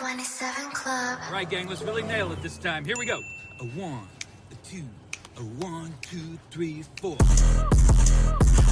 27 Club. All right, gang, let's really nail it this time. Here we go. A 1, a 2, a 1, 2, 3, 4.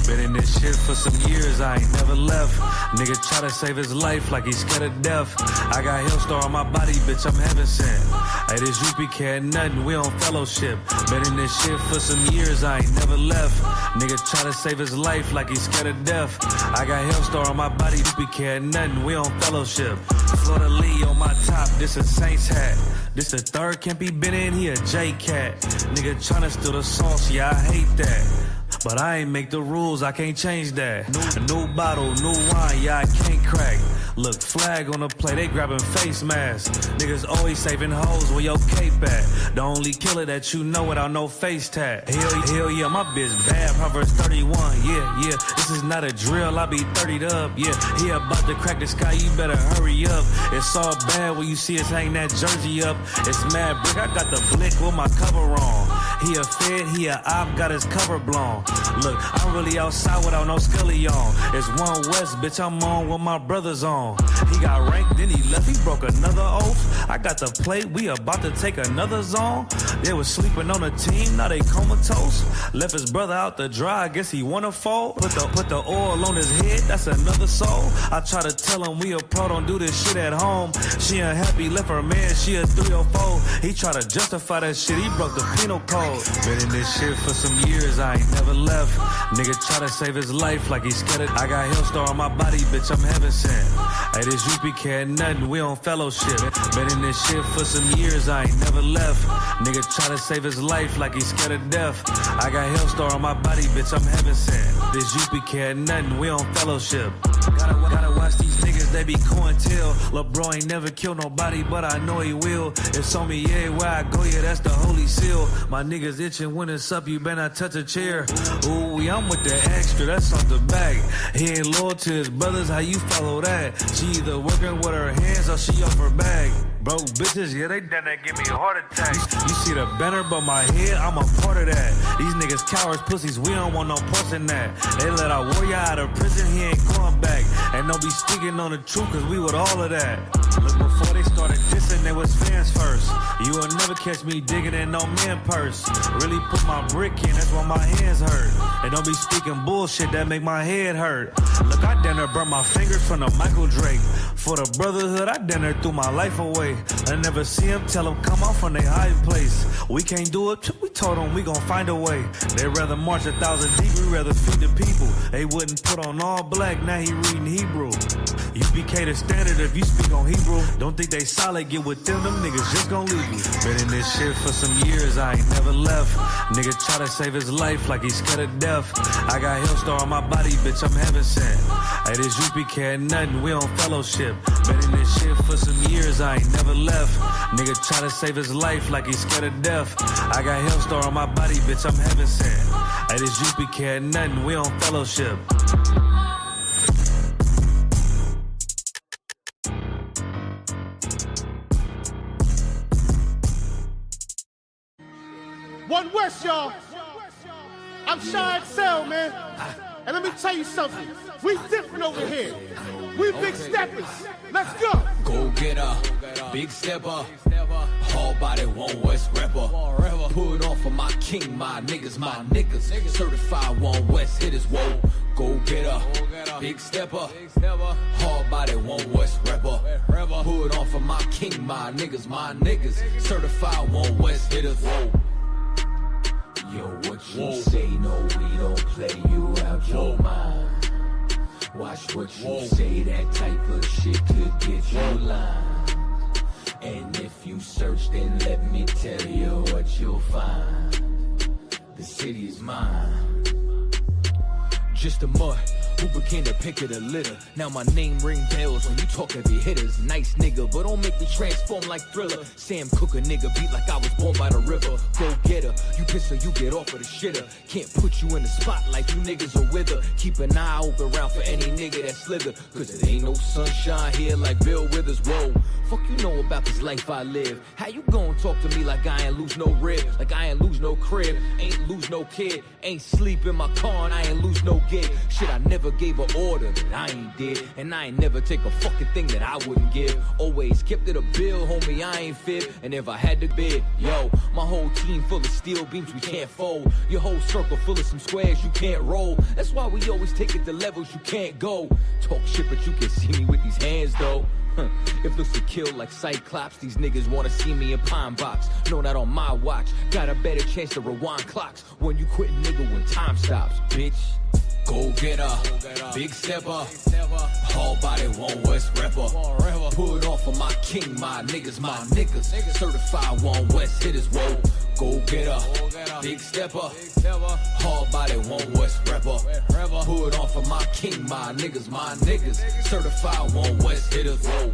Been in this shit for some years, I ain't never left. Nigga try to save his life like he's scared of death. I got Hellstar on my body, bitch, I'm heaven sent. Hey, this Isupk ain't nothing, we on fellowship. Been in this shit for some years, I ain't never left. Nigga try to save his life like he's scared of death. I got Hellstar on my body, Isupk ain't nothing, we on fellowship. Florida Lee on my top, this a Saints hat. This the third can't be been in, he a J-Cat. Nigga tryna steal the sauce, yeah, I hate that. But I ain't make the rules, I can't change that. New bottle, new wine, yeah, I can't crack. Look, flag on the play, they grabbing face masks. Niggas always saving hoes where your cape at. The only killer that you know without no face tag. Hell yeah, my bitch bad, Proverbs 31, yeah. This is not a drill, I be 30'd up, yeah. He about to crack the sky, you better hurry up. It's all bad when you see us hang that jersey up. It's mad brick, I got the blick with my cover on. He a fed, he a op, got his cover blown. Look, I'm really outside without no scully on. It's 1 West, bitch, I'm on with my brothers on. He got ranked, then he left, he broke another oath. I got the plate, we about to take another zone. They was sleeping on the team, now they comatose. Left his brother out to dry, I guess he wanna fold. Put the oil on his head, that's another soul. I try to tell him we a pro, don't do this shit at home. She unhappy, left her man, she a 304. He try to justify that shit, he broke the penal code. Been in this shit for some years, I ain't never left. Nigga try to save his life like he's scared of. I got Hellstar on my body, bitch, I'm heaven sent. Hey, this Isupk ain't nothing, we on fellowship. Been in this shit for some years, I ain't never left. Nigga try to save his life like he's scared of death. I got Hellstar on my body, bitch, I'm heaven sent. This Isupk ain't nothing, we on fellowship. Gotta watch these niggas, they be cointel. Lil' bro ain't never killed nobody, but I know he will. It's on me everywhere I go, yeah, that's the holy seal. My niggas itching when it's up, you better not touch a chair. Ooh, I'm with the extra, that's off the back. He ain't loyal to his brothers, how you follow that? She either working with her hands or she off her bag. Broke bitches, yeah, they done that give me a heart attack. You see the banner, but my head, I'm a part of that. These niggas cowards, pussies, we don't want no parts in that. They let our warrior out of prison, he ain't going back. And don't be speaking on the truth, cause we with all of that. Look, before they started dissing, they was fans first. You will never catch me digging in no man purse. Really put my brick in, that's why my hands hurt. And don't be speaking bullshit, that make my head hurt. Look, I done burnt my fingers from the Michael Drake. For the brotherhood, I done threw my life away. I never see him, tell him come out from their hiding place. We can't do it, we told them we gon' find a way. They rather march 1,000 deep, we rather feed the people. They wouldn't put on all black, now he reading Hebrew. Isupk the standard if you speak on Hebrew. Don't think they solid, get with them niggas just gon' leave you. Been in this shit for some years, I ain't never left. Nigga try to save his life like he's scared of death. I got Hellstar on my body, bitch, I'm heaven sent. Hey, this Isupk ain't nothing, we on fellowship. Been in this shit for some years, I ain't never left. Nigga try to save his life like he's scared of death. I got Hellstar on my body, bitch, I'm heaven sent. Hey, this Isupk ain't nothing, we on fellowship. One West, y'all. I'm Shy Excel, man. And let me tell you something. We different over here. We big steppers. Let's go. Go get her, big stepper. Hard body, One West rapper. Put on for my king, my niggas. Certified One West hitters, whoa. Go get her, big stepper. Hard body, One West rapper. Put on for my king, my niggas. Certified One West hitters, whoa. Yo, what you say? No, we don't play you out your mind. Watch what you say, that type of shit could get you lined. And if you search, then let me tell you what you'll find. The city is mine. Just a mud who became the pick of the litter. Now my name ring bells when you talk heavy hitters. Nice nigga, but don't make me transform like Thriller. Sam Cooke a nigga beat like I was born by the river. Go get her, you piss her, you get off of the shitter. Can't put you in the spotlight, you niggas are with her. Keep an eye open round for any nigga that slither. Cause it ain't no sunshine here like Bill Withers, whoa. Fuck you know about this life I live. How you gon' talk to me like I ain't lose no rib? Like I ain't lose no crib, ain't lose no kid. Ain't sleep in my car and I ain't lose no gig. Shit, I never never gave an order that I ain't did. And I ain't never take a fucking thing that I wouldn't give. Always kept it a bill, homie, I ain't fib. And if I had to bid, yo, my whole team full of steel beams we can't fold. Your whole circle full of some squares you can't roll. That's why we always take it to levels you can't go. Talk shit, but you can see me with these hands, though. If looks to kill like Cyclops, these niggas wanna see me in Pine Box. Know that on my watch, got a better chance to rewind clocks when you quit, nigga, when time stops, bitch. Go get her, big stepper, hard body, one West rapper. Put on for my king, my niggas, certified one West hitters, whoa. Go get her, big stepper, hard body, one West rapper. Put on for my king, my niggas, certified one West hitters, whoa.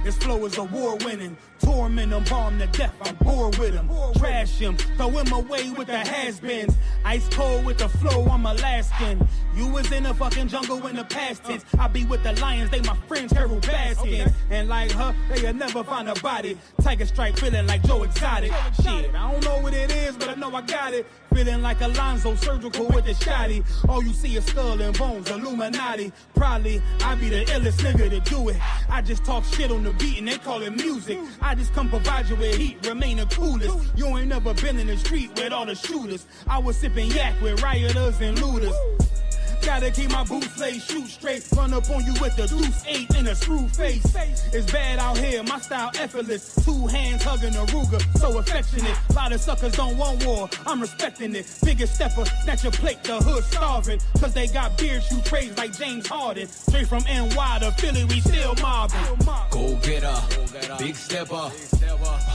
This flow is award-winning. Torment him, bomb to death, I'm bored with him. Trash him, throw him away with the has-beens. Ice cold with the flow, I'm Alaskan. You was in the fucking jungle in the past tense. I be with the lions, they my friends, Carol Baskin. And like her, they'll never find a body. Tiger Strike feeling like Joe Exotic. Shit, I don't know what it is, but I know I got it. Feeling like Alonzo surgical with the shotty. All you see is skull and bones, Illuminati. Probably I be the illest nigga to do it. I just talk shit on the beat and they call it music. I just come provide you with heat, remain the coolest. You ain't never been in the street with all the shooters. I was sipping yak with rioters and looters. Gotta keep my boots laced, shoot straight. Run up on you with the deuce 8 in a screw face. It's bad out here, my style effortless. 2 hands hugging a Ruger, so affectionate. Lot of suckers don't want war, I'm respecting it. Biggest stepper, snatch your plate, the hood starving. Cause they got beard shoot trades like James Harden. Straight from NY to Philly, we still mobbing. Go get her, big stepper,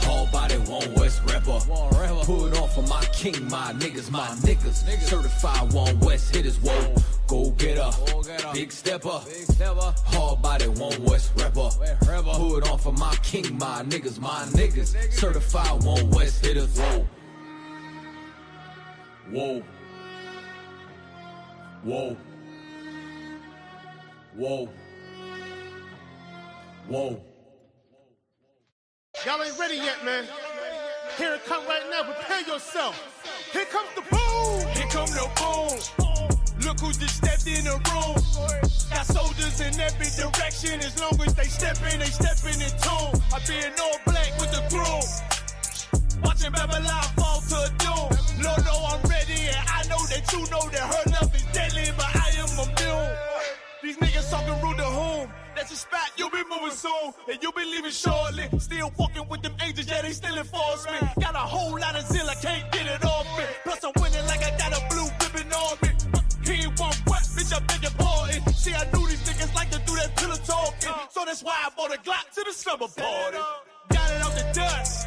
hard body, one West rapper. Put on for my king, my niggas, certified one West hitters, whoa. Go get her, big stepper, hard body, one West rapper. Put on for my king, my niggas, certified one West hitters, whoa. Whoa. Whoa. Whoa. Whoa. Y'all ain't ready yet, man. Here it come right now, prepare yourself. Here comes the boom. Here come the boom. Look who just stepped in the room. Got soldiers in every direction. As long as they steppin' in tune. I be in all black with the groom. Watching Babylon fall to doom. Lord, know I'm ready, and I know that you know that her love is deadly, but I am immune. These niggas talking rude to whom? That's a spot, you'll be moving soon, and you'll be leaving shortly. Still walking with them angels, yeah, they still enforce me. Got a whole lot of zeal, I can't get it off me. Plus I'm winning like I got a blue ribbon on me. He ain't one wet, bitch, I beg your pardon. See, I knew these niggas like to do that pillow talking. So that's why I bought a Glock to the summer party. Got it out the dust.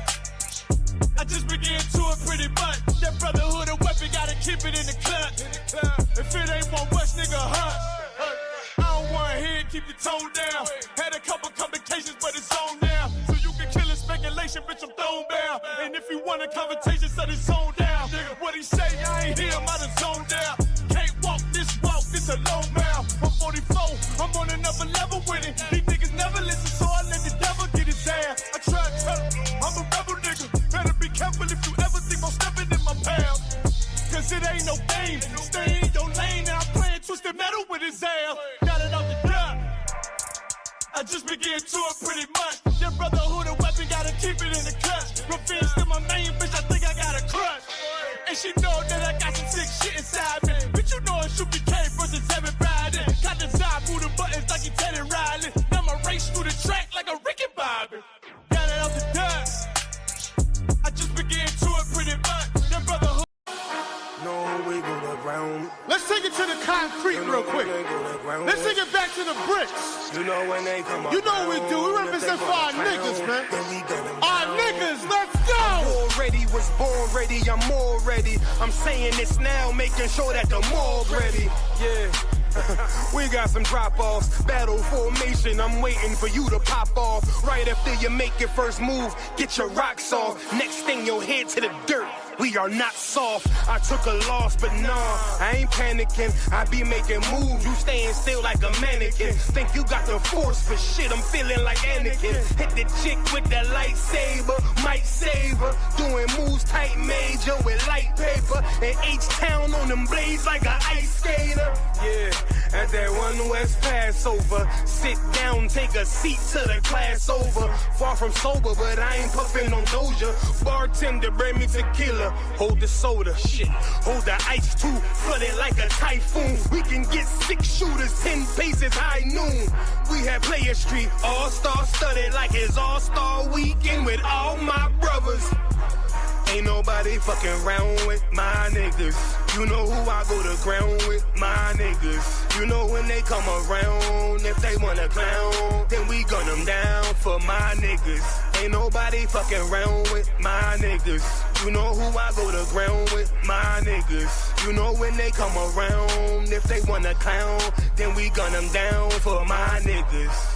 I just began to it pretty much. That brotherhood and weapon, gotta keep it in the clutch. If it ain't one West nigga, hush. I don't wanna hear it, keep your tone down. Had a couple complications, but it's on now. So you can kill in speculation, bitch, I'm thrown down. And if you want a conversation, set his zone down. What he say, I ain't hear him, I done zoned down. Can't walk, this a low mouth. I'm 44, I'm on another level with it. These niggas never listen, so I let the devil get his ass. I try to tell him, I'm a rebel nigga. Better be careful if you ever think I'm stepping in my path. Cause it ain't no game, stay in your lane. Now I'm playing twisted metal with his ass. Got it out the gut. I just began to it pretty much. Your brotherhood and weapon, gotta keep it in the clutch. Revenge to my main bitch, I think I got a crush. And she know that I got some sick shit inside me. But you know it's Isupk versus everybody. Got the side, move the buttons like he Teddy Riley. Now my race through the track like a Ricky Bobby. Got it out the dust. I just began to it pretty much. Your brotherhood. No, we go to ground. Let's take it to the concrete real quick. Let's take it back to the bricks. You know when they come up. You know what we do. We represent for our niggas, man. Our niggas, let's go. Already was born ready, I'm more ready. I'm saying this now, making sure that the morgue ready. Yeah. We got some drop-offs, battle formation, I'm waiting for you to pop off. Right after you make your first move, get your rocks off. Next thing you'll head to the dirt. we are not soft. I took a loss, but nah, I ain't panicking. I be making moves, you staying still like a mannequin. Think you got the force for shit, I'm feeling like Anakin. Hit the chick with the lightsaber, might save her. Doing moves tight major with light paper. And H-Town on them blades like an ice skater. Yeah, at that one West Passover. Sit down, take a seat to the class over. Far from sober, but I ain't puffing on Doja. Bartender, bring me tequila. Hold the soda, shit. Hold the ice too, flood it like a typhoon. We can get 6 shooters, 10 paces, high noon. We have Player Street, all-star studded like it's all-star weekend with all my brothers. Ain't nobody fucking round with my niggas. You know who I go to ground with, my niggas. You know when they come around, if they wanna clown, then we gun them down for my niggas. Ain't nobody fucking round with my niggas. You know who I go to ground with, my niggas. You know when they come around, if they wanna clown, then we gun them down for my niggas.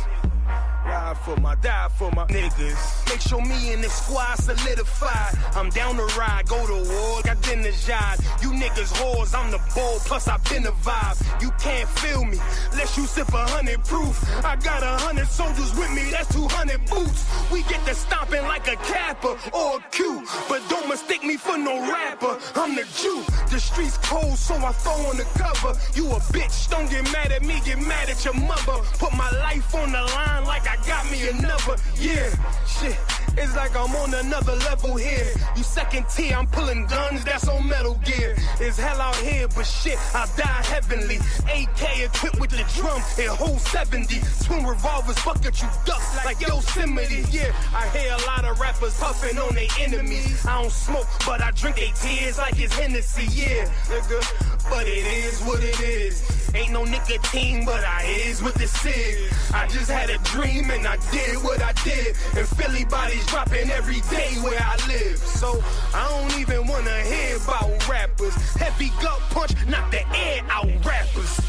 Ride for my, die for my niggas. Make sure me and the squad solidified. I'm down to ride, go to war, got dinner job. You niggas whores, I'm the ball, plus I been a vibe. You can't feel me, unless you sip 100 proof. I got 100 soldiers with me, that's 200 boots. We get to stomping like a Kappa or a Q. But don't mistake me for no rapper, I'm the Jew. The streets cold, so I throw on the cover. You a bitch, don't get mad at me, get mad at your mother. Put my life on the line like I got me another, yeah, shit. It's like I'm on another level here. You second tier, I'm pulling guns, that's on Metal Gear. It's hell out here, but shit, I die heavenly. AK equipped with the drum, it holds 70. Twin revolvers, fuck at you ducks like Yosemite. Yeah, I hear a lot of rappers puffing on their enemies. I don't smoke, but I drink they tears like it's Hennessy. Yeah, nigga, but it is what it is. Ain't no nicotine, but I is with the cig. I just had a dream and I did what I did. And Philly bodies dropping every day where I live. So I don't even wanna hear about rappers. Heavy gut punch, knock the air out rappers.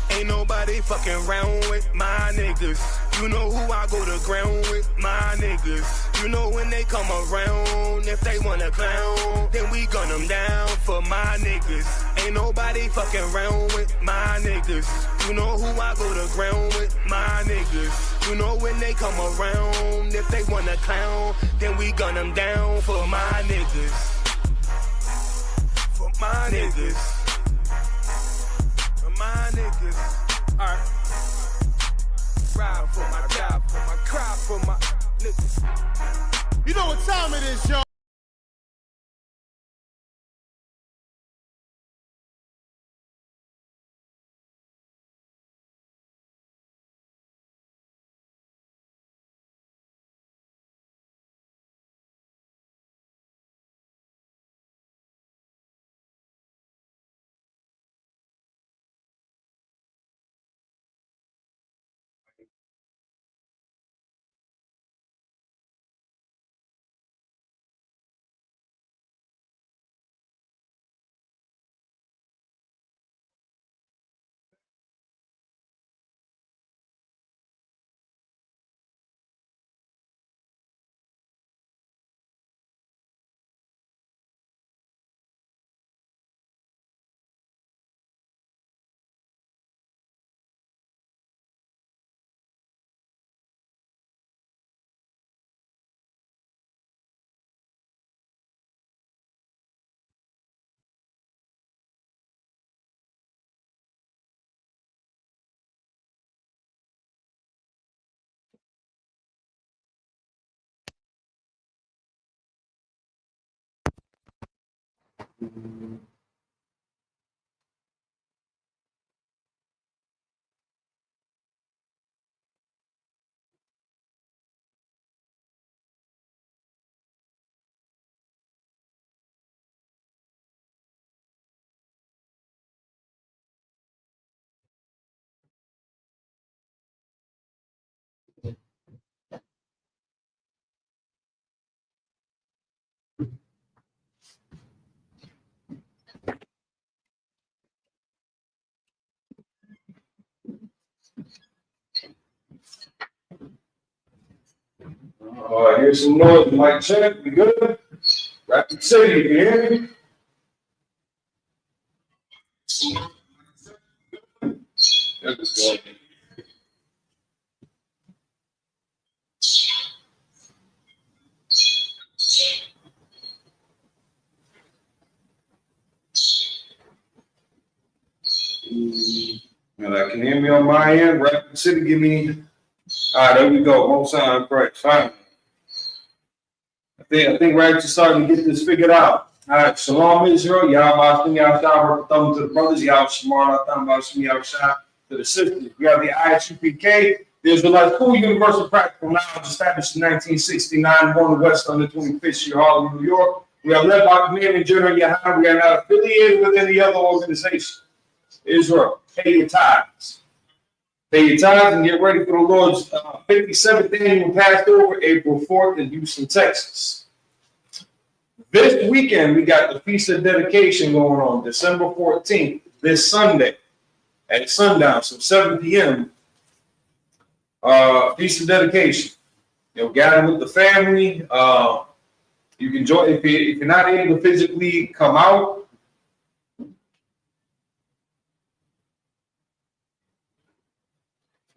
Ain't nobody fucking round with my niggas. You know who I go to ground with, my niggas. You know when they come around, if they wanna clown, then we gun them down for my niggas. Ain't nobody fucking round with my niggas. You know who I go to ground with, my niggas. You know when they come around, if they wanna clown, then we gun them down for my niggas. For my niggas. My niggas, alright. Ride for my job, for my cry for my niggas. You know what time it is, y'all. Here's some noise. Mic check. We good? Rapid City, you hear me? And I can hear me on my end. Rapid City, give me. All right, there we go. Most sound correct. Fine. I think we're actually starting to get this figured out. All right, Shalom Israel. Y'all Bashim Yahshua. Thumb to the brothers. Y'all Shamar. Thumb Bashim Yahshua to the sisters. We have the Isupk, the Israelite School Universal Practical Knowledge, established in 1969, born west on the 25th Street, Harlem, New York. We are led by Commander General Yahan. We are not affiliated with any other organization. Israel, pay your tithes. Pay your tithes and get ready for the Lord's 57th annual Passover, April 4th in Houston, Texas. This weekend, we got the Feast of Dedication going on, December 14th, this Sunday at sundown, so 7 p.m. Feast of Dedication. Gather with the family. You can join if you're not able to physically come out.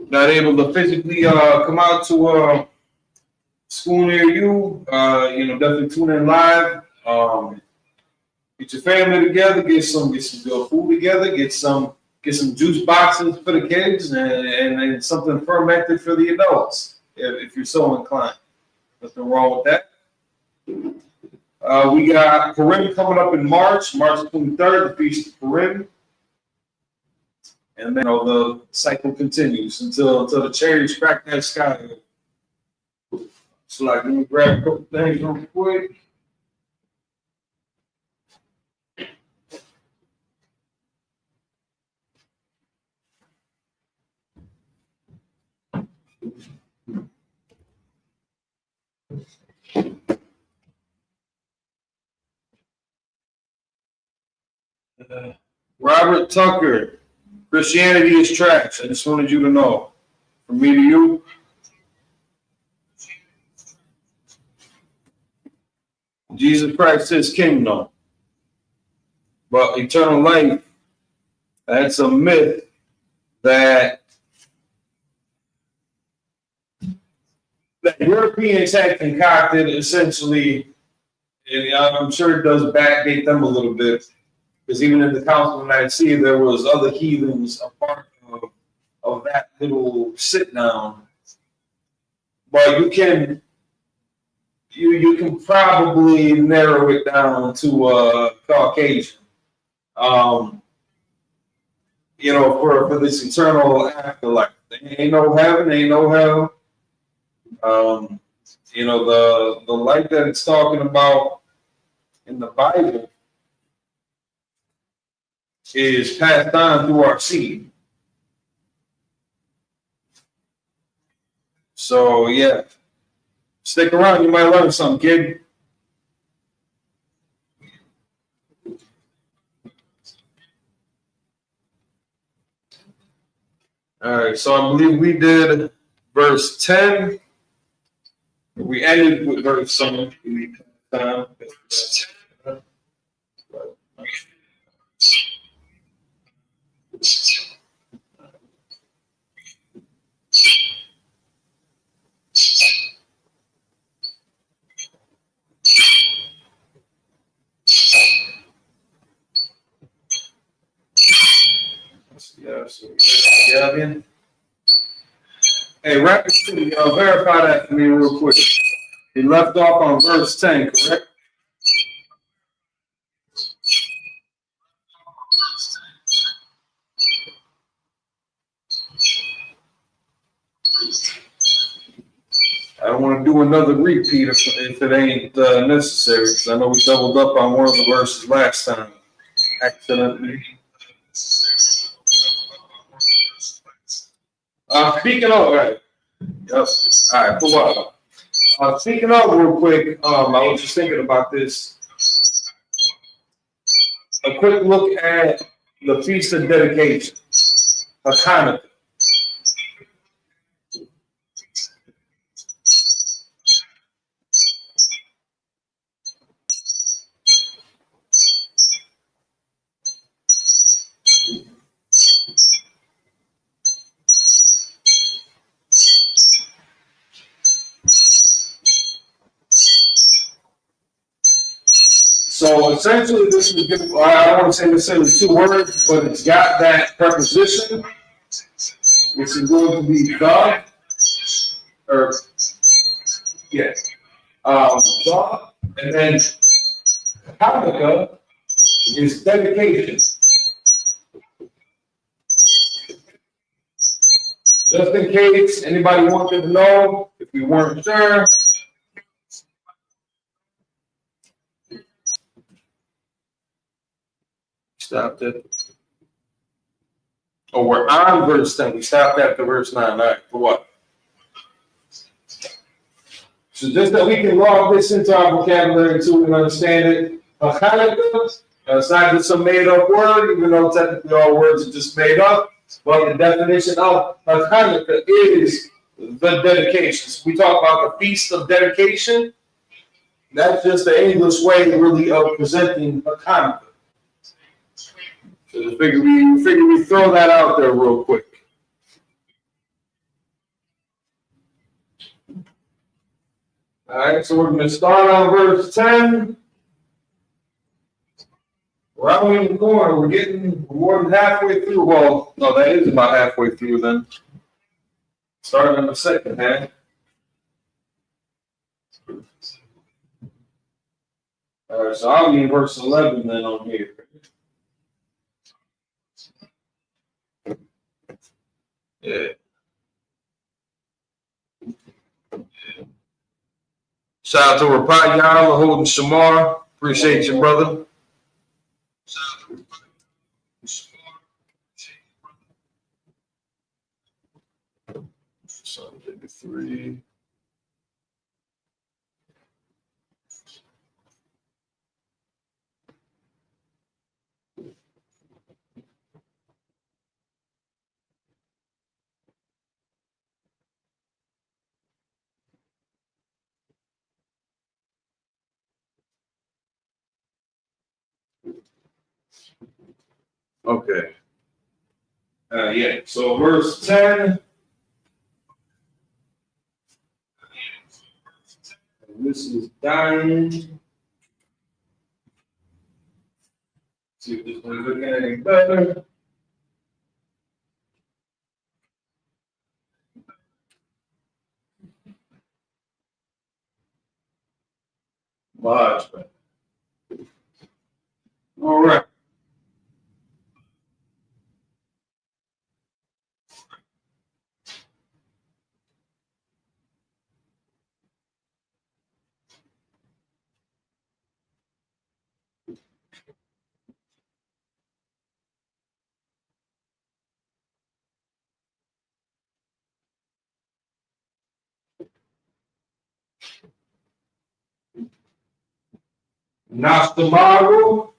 Not able to physically come out to a school near you, definitely tune in live. Get your family together, get some good food together, get some juice boxes for the kids, and something fermented for the adults, if you're so inclined. Nothing wrong with that. We got Purim coming up in March 23rd, the Feast of Purim. And then the cycle continues until the cherries crack that sky. So let me grab a couple things real quick. Robert Tucker. Christianity is trash. I just wanted you to know. From me to you. Jesus Christ is kingdom. But eternal life, that's a myth that Europeans had concocted, essentially, and I'm sure it does backdate them a little bit. Because even in the Council of Nicaea, there was other heathens a part of that little sit down. But you can probably narrow it down to Caucasian. For this eternal afterlife. There ain't no heaven, ain't no hell. The light that it's talking about in the Bible is passed on through our seed. So yeah, stick around. You might learn something, kid. All right, so I believe we did verse 10. We ended with verse 7. Hey, Rapid City, verify that for me real quick. He left off on verse 10, correct? I don't want to do another repeat if it ain't necessary, because I know we doubled up on one of the verses last time, accidentally. Speaking of, all right. Yep. All right, pull up. Speaking of, real quick, I was just thinking about this. A quick look at the Feast of Dedication, Hanukkah. So essentially, this is good. I don't want to say necessarily 2 words, but it's got that preposition, which is going to be the, or yeah, the, and then Hanukkah is dedication. Just in case anybody wanted to know, if you weren't sure. Stopped it. Oh, we're on verse 10. We stopped after verse 9. All right, for what? So just that we can log this into our vocabulary too and understand it. Hanukkah, it's not just a made-up word, even though technically all words are just made up. But the definition of Hanukkah is the dedication. So we talk about the feast of dedication. That's just the English way, really, of presenting Hanukkah. So I figure we throw that out there real quick. All right, so we're going to start on verse 10. Rounding the corner, we're more than halfway through. Well, no, that is about halfway through then. Starting on the second half. All right, so I'll be in verse 11 then on here. Yeah. Shout out to Rapat Yala holding Shamar. Appreciate you, brother. So 3. Okay. Yeah. So verse 10. This is dying. See if this one's looking any better. Much better. All right. Nastamaru.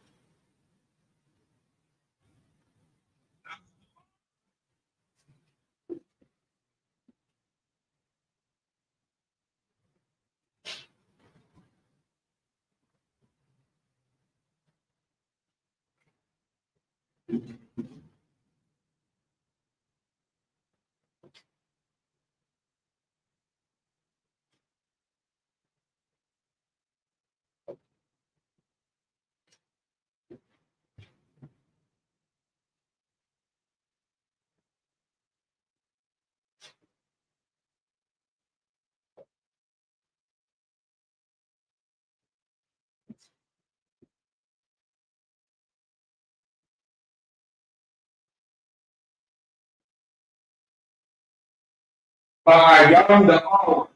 Bayam the hour.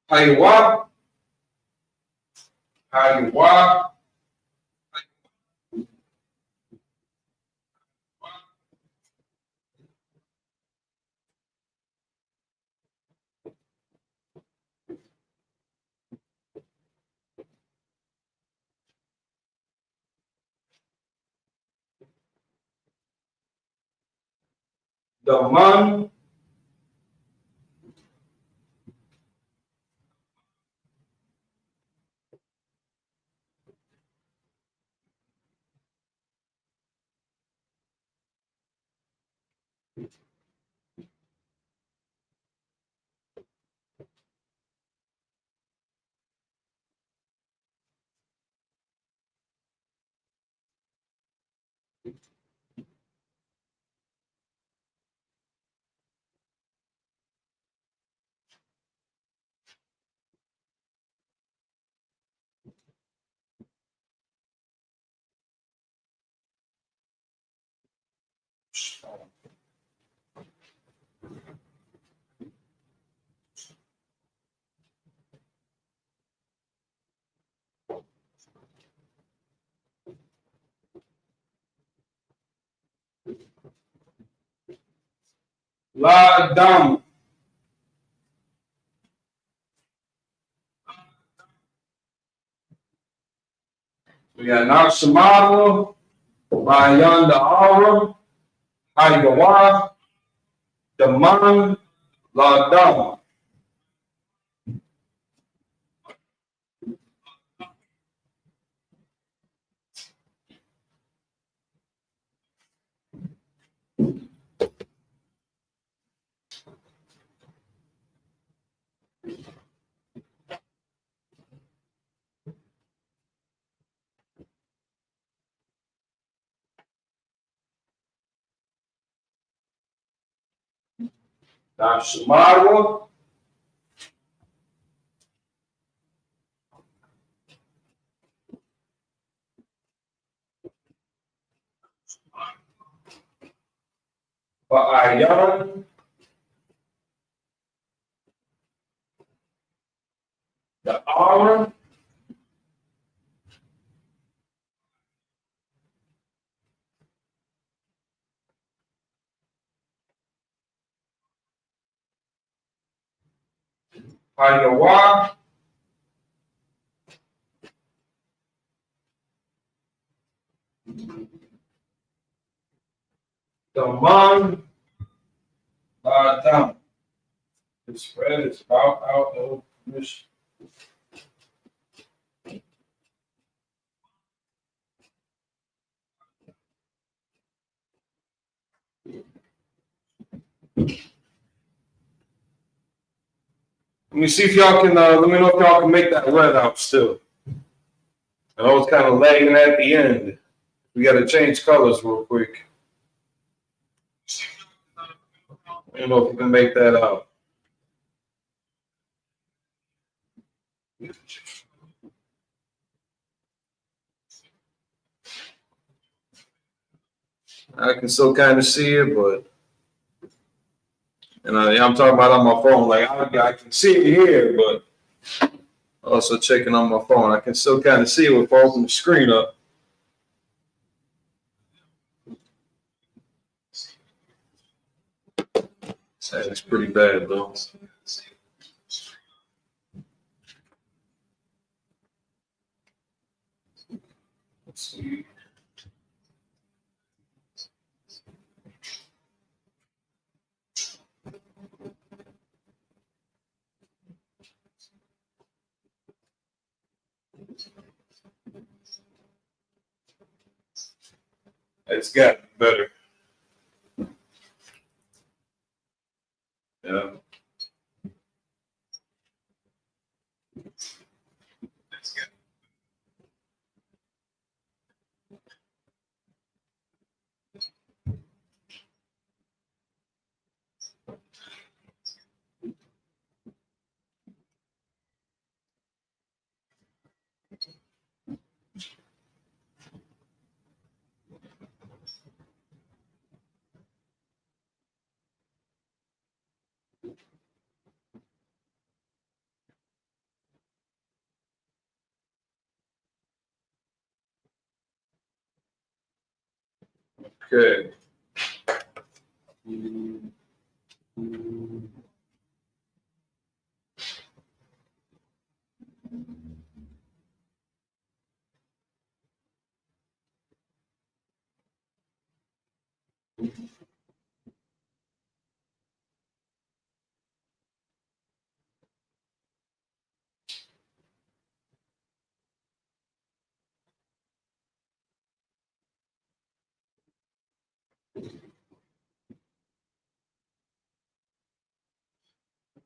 Haywa. Haywa. the man. La Dame. We got Naxamalo, Bayan the Aura, Haigawa, the Man, La Dame. Naxamalo, Bayan, the Aura, Haigawa, the Man, La Dame. The spread is about out of commission. Let me see if y'all can, let me know if y'all can make that red out still. I know it's kind of lagging at the end. We got to change colors real quick. I don't know if you can make that out. I can still kind of see it, but and I'm talking about on my phone. Like I can see it here, but also checking on my phone. I can still kind of see it if I open the screen up. It's pretty bad though. Let's see. It's gotten better. Yeah. Okay.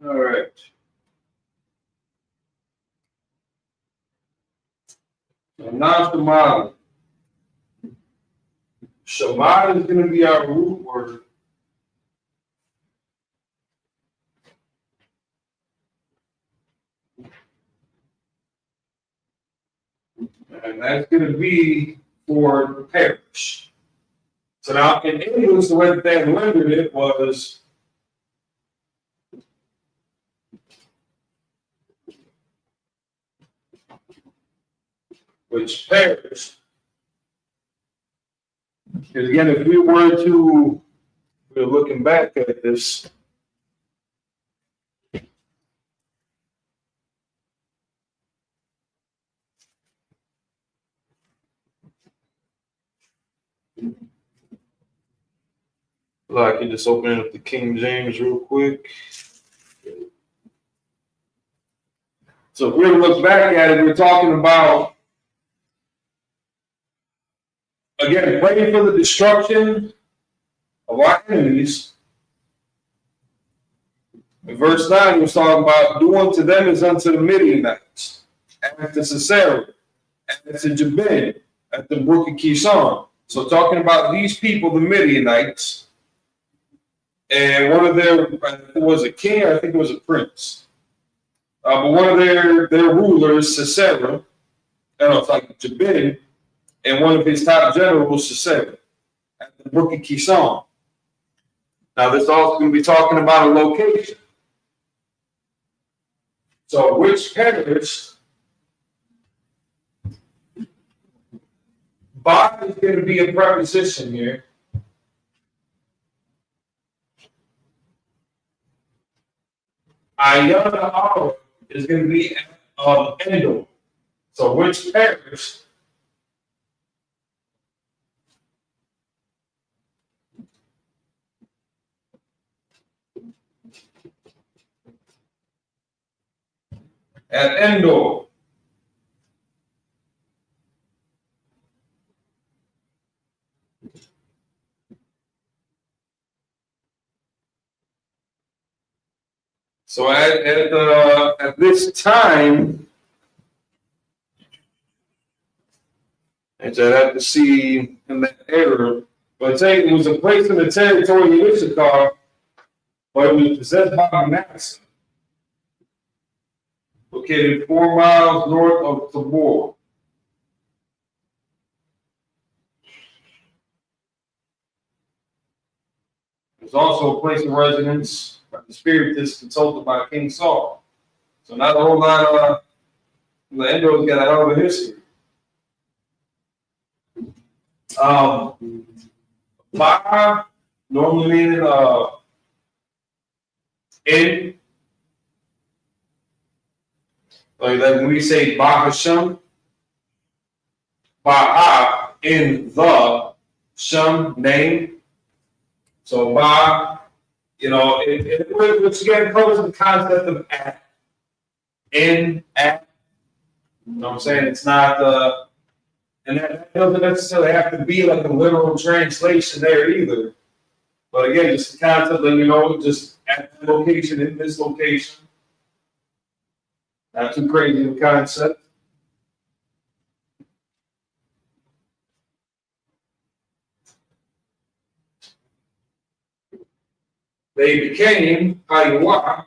All right. So now Shema. Shema is going to be our root word. And that's going to be for perish. So now in English, the way that they rendered it was which perish. Because again, if we were to, we're looking back at this. I can just open up the King James real quick. So if we were to look back at it, we're talking about, again, praying for the destruction of our enemies. In verse 9, we're talking about do unto them as unto the Midianites, and to Sisera, and to Jabin, at the brook of Kishon. So talking about these people, the Midianites, and one of their, I think it was a king, I think it was a prince. But one of their rulers, Sisera, it's like Jabin, and one of his top generals, Sisera, at the brook of Kishon. Now, this also going to be talking about a location. So, which perished? Ba is going to be a preposition here. Ayana Ara is going to be Endor. So, which perished? At Endor. So at this time, and so I have to see in that error, but say it was a place in the territory of Isupk, but it was possessed by Manasseh, located 4 miles north of Tabor. There's also a place of residence by the spiritist consulted by King Saul. So not a whole lot of the Endo's got a hell of a history. Ba normally meaning in. Like when we say Ba Hashem, Ba'a in the Shem name. So Ba, which again covers the concept of at, in, at. You know what I'm saying? It's not and that doesn't necessarily have to be like a literal translation there either. But again, just the concept of, just at the location, in this location. Not too crazy of a concept. They became Haywa.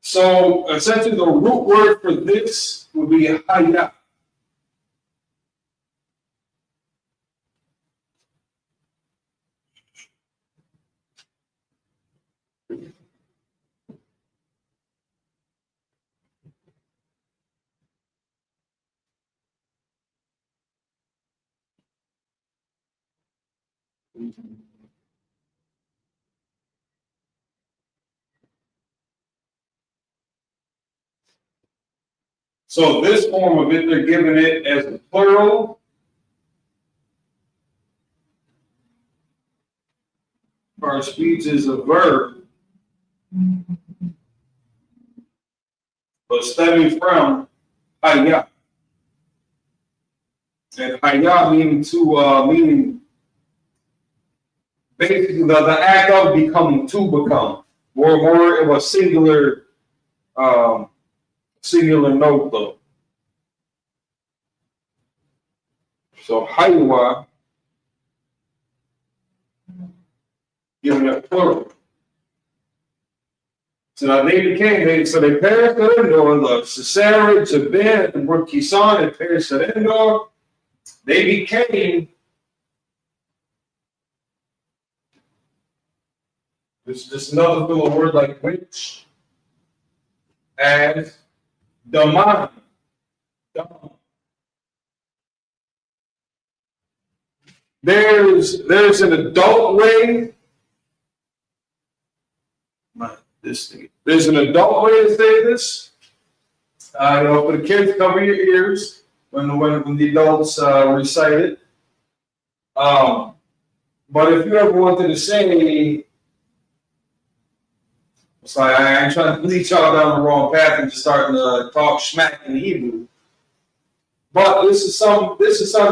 So essentially the root word for this would be Hayya. So this form of it, they're giving it as a plural. Our speech is a verb, but stemming from hayah. And hayah meaning basically the act of becoming, to become. More of a singular note though. So haywa, giving it plural. So now they perished the Endor, the Sisera, Jabin, and Burkisan, and perished the Endor. They became, this is just another little word like which, as Daman. There's an adult way. There's an adult way to say this. For the kids, cover your ears when the adults recite it. But if you ever wanted to say, sorry, I ain't trying to lead y'all down the wrong path and just starting to talk smack in Hebrew. But this is something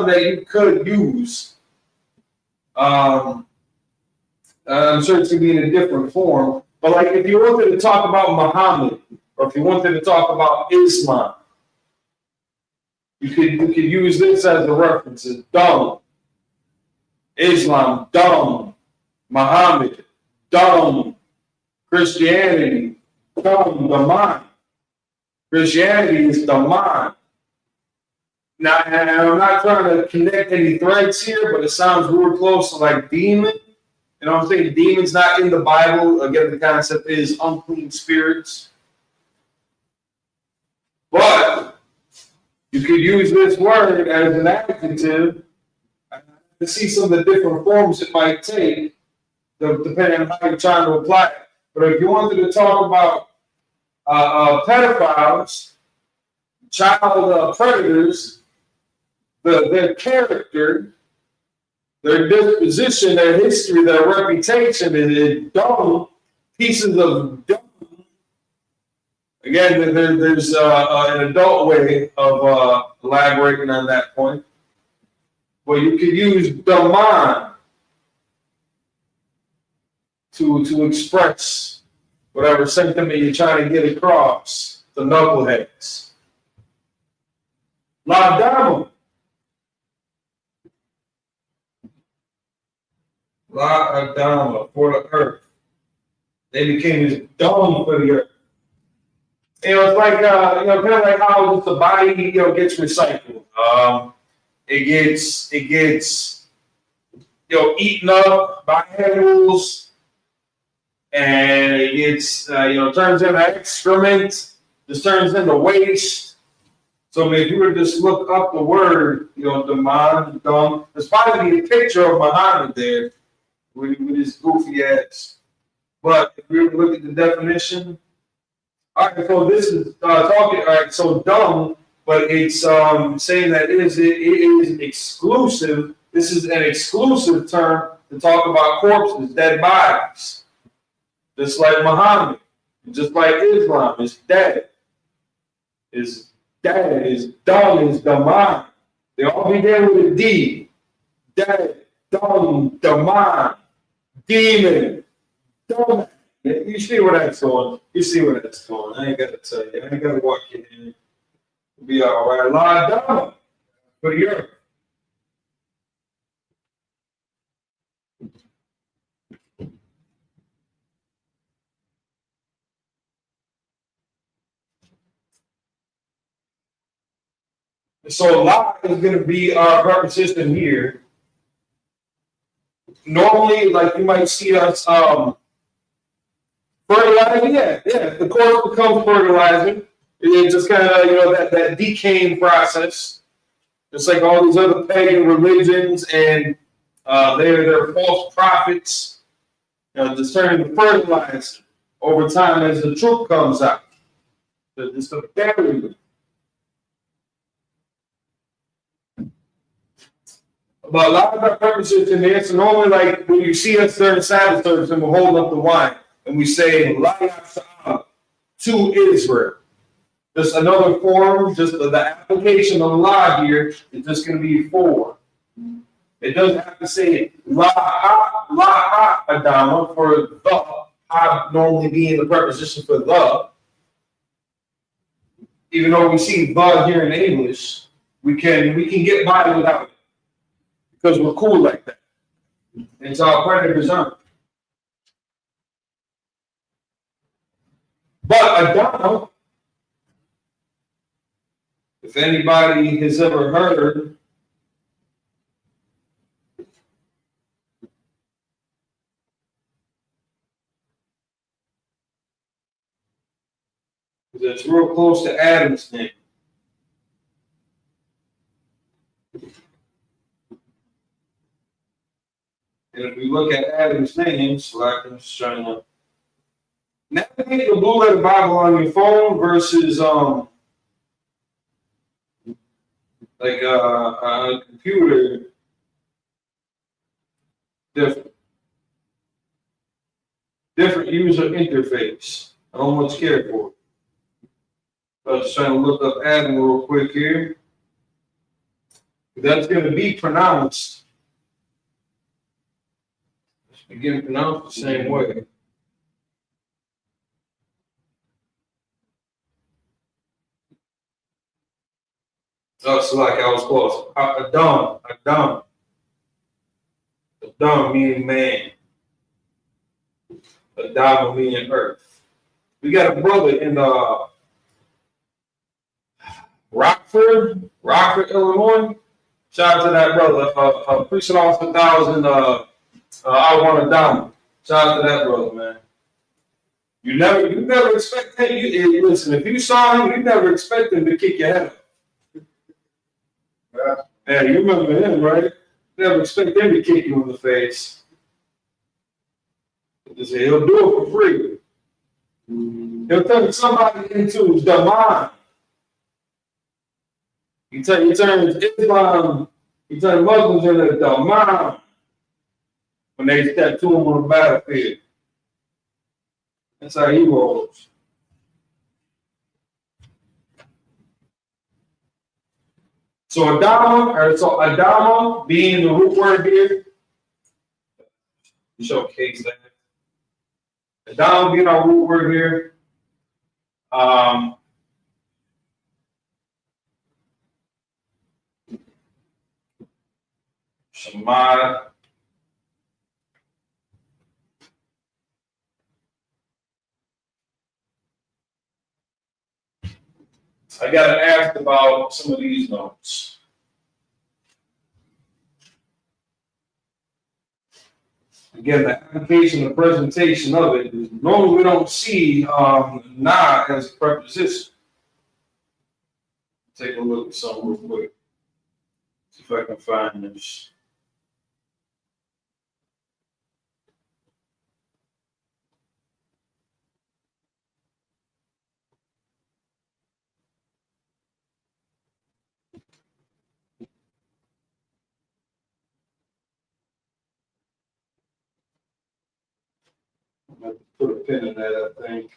that you could use. I'm sure it's gonna be in a different form. But like if you wanted to talk about Muhammad, or if you wanted to talk about Islam, you could use this as a reference. It's dumb. Islam, dumb. Muhammad, dumb. Christianity, dumb, the mind. Christianity is the mind. Now, and I'm not trying to connect any threads here, but it sounds real close to like demon. You know what I'm saying? Demons not in the Bible. Again, the concept is unclean spirits. But you could use this word as an adjective to see some of the different forms it might take, depending on how you're trying to apply it. But if you wanted to talk about pedophiles, child predators, their character, their disposition, their history, their reputation, and dumb pieces of dumb. Again, there's an adult way of elaborating on that point. But you could use daman to express whatever sentiment you're trying to get across to knuckleheads. La dama. La Adama, for the earth. They became as dumb for the earth. It's like, kind of like how the body, gets recycled. It gets, eaten up by animals, and it gets, turns into excrement, just turns into waste. So, I mean, if you were to just look up the word, daman, dumb, there's probably a picture of Muhammad there with his goofy ass. But if we were to look at the definition, all right, so this is talking, all right, so dumb, but it's saying that it is exclusive. This is an exclusive term to talk about corpses, dead bodies. Just like Muhammad, just like Islam is dead. Is dead, is dumb, is daman. They all begin with a D. Dead, dumb, daman, demon, dumb. You see where that's going. You see where that's going. I ain't got to tell you. I ain't got to walk you in. We'll be all right. La dama for the earth. So la is going to be our preposition here. Normally, like you might see us fertilizing, yeah. The corpse becomes fertilizing. It's just kind of, that decaying process. Just like all these other pagan religions and their false prophets, just turning to fertilizer over time as the truth comes out. It's the burying. But a lot of our purposes in there, so normally like when you see us during Sabbath service and we're holding up the wine and we say Lashawan to Israel. Just another form, just the application of law here is just going to be for. It doesn't have to say la Adama for the, ha normally being the preposition for the. Even though we see the here in English, we can get by without it because we're cool like that. It's our predators aren't. But Adama, if anybody has ever heard it's real close to Adam's name. And if we look at Adam's name, so I'm just trying to navigate the Blue Letter Bible on your phone versus like a computer, different user interface. I don't much care for it. I was trying to look up Adam real quick here. That's going to be pronounced. It's again pronounced the same way. Oh, it's like I was close. Adam meaning man. Adam meaning earth. We got a brother in Rockford, Illinois. Shout out to that brother. Preaching off 1,000. I want to down. Shout out to that brother, man. You never expect him. Listen, if you saw him, you never expect him to kick your head off. Yeah, you remember him, right? Never expect him to kick you in the face. He'll do it for free. He'll turn somebody into the mind. He turns Islam, he turns Muslims into the mind when they step to him on the battlefield. That's how he rolls. So Adama being the root word here, showcase that. Adama being our root word here. Shemad. I got to ask about some of these notes. Again, the application, the presentation of it. Normally, we don't see "na" as a preposition. Take a look at something real quick. See if I can find this. I have to put a pin in that, I think.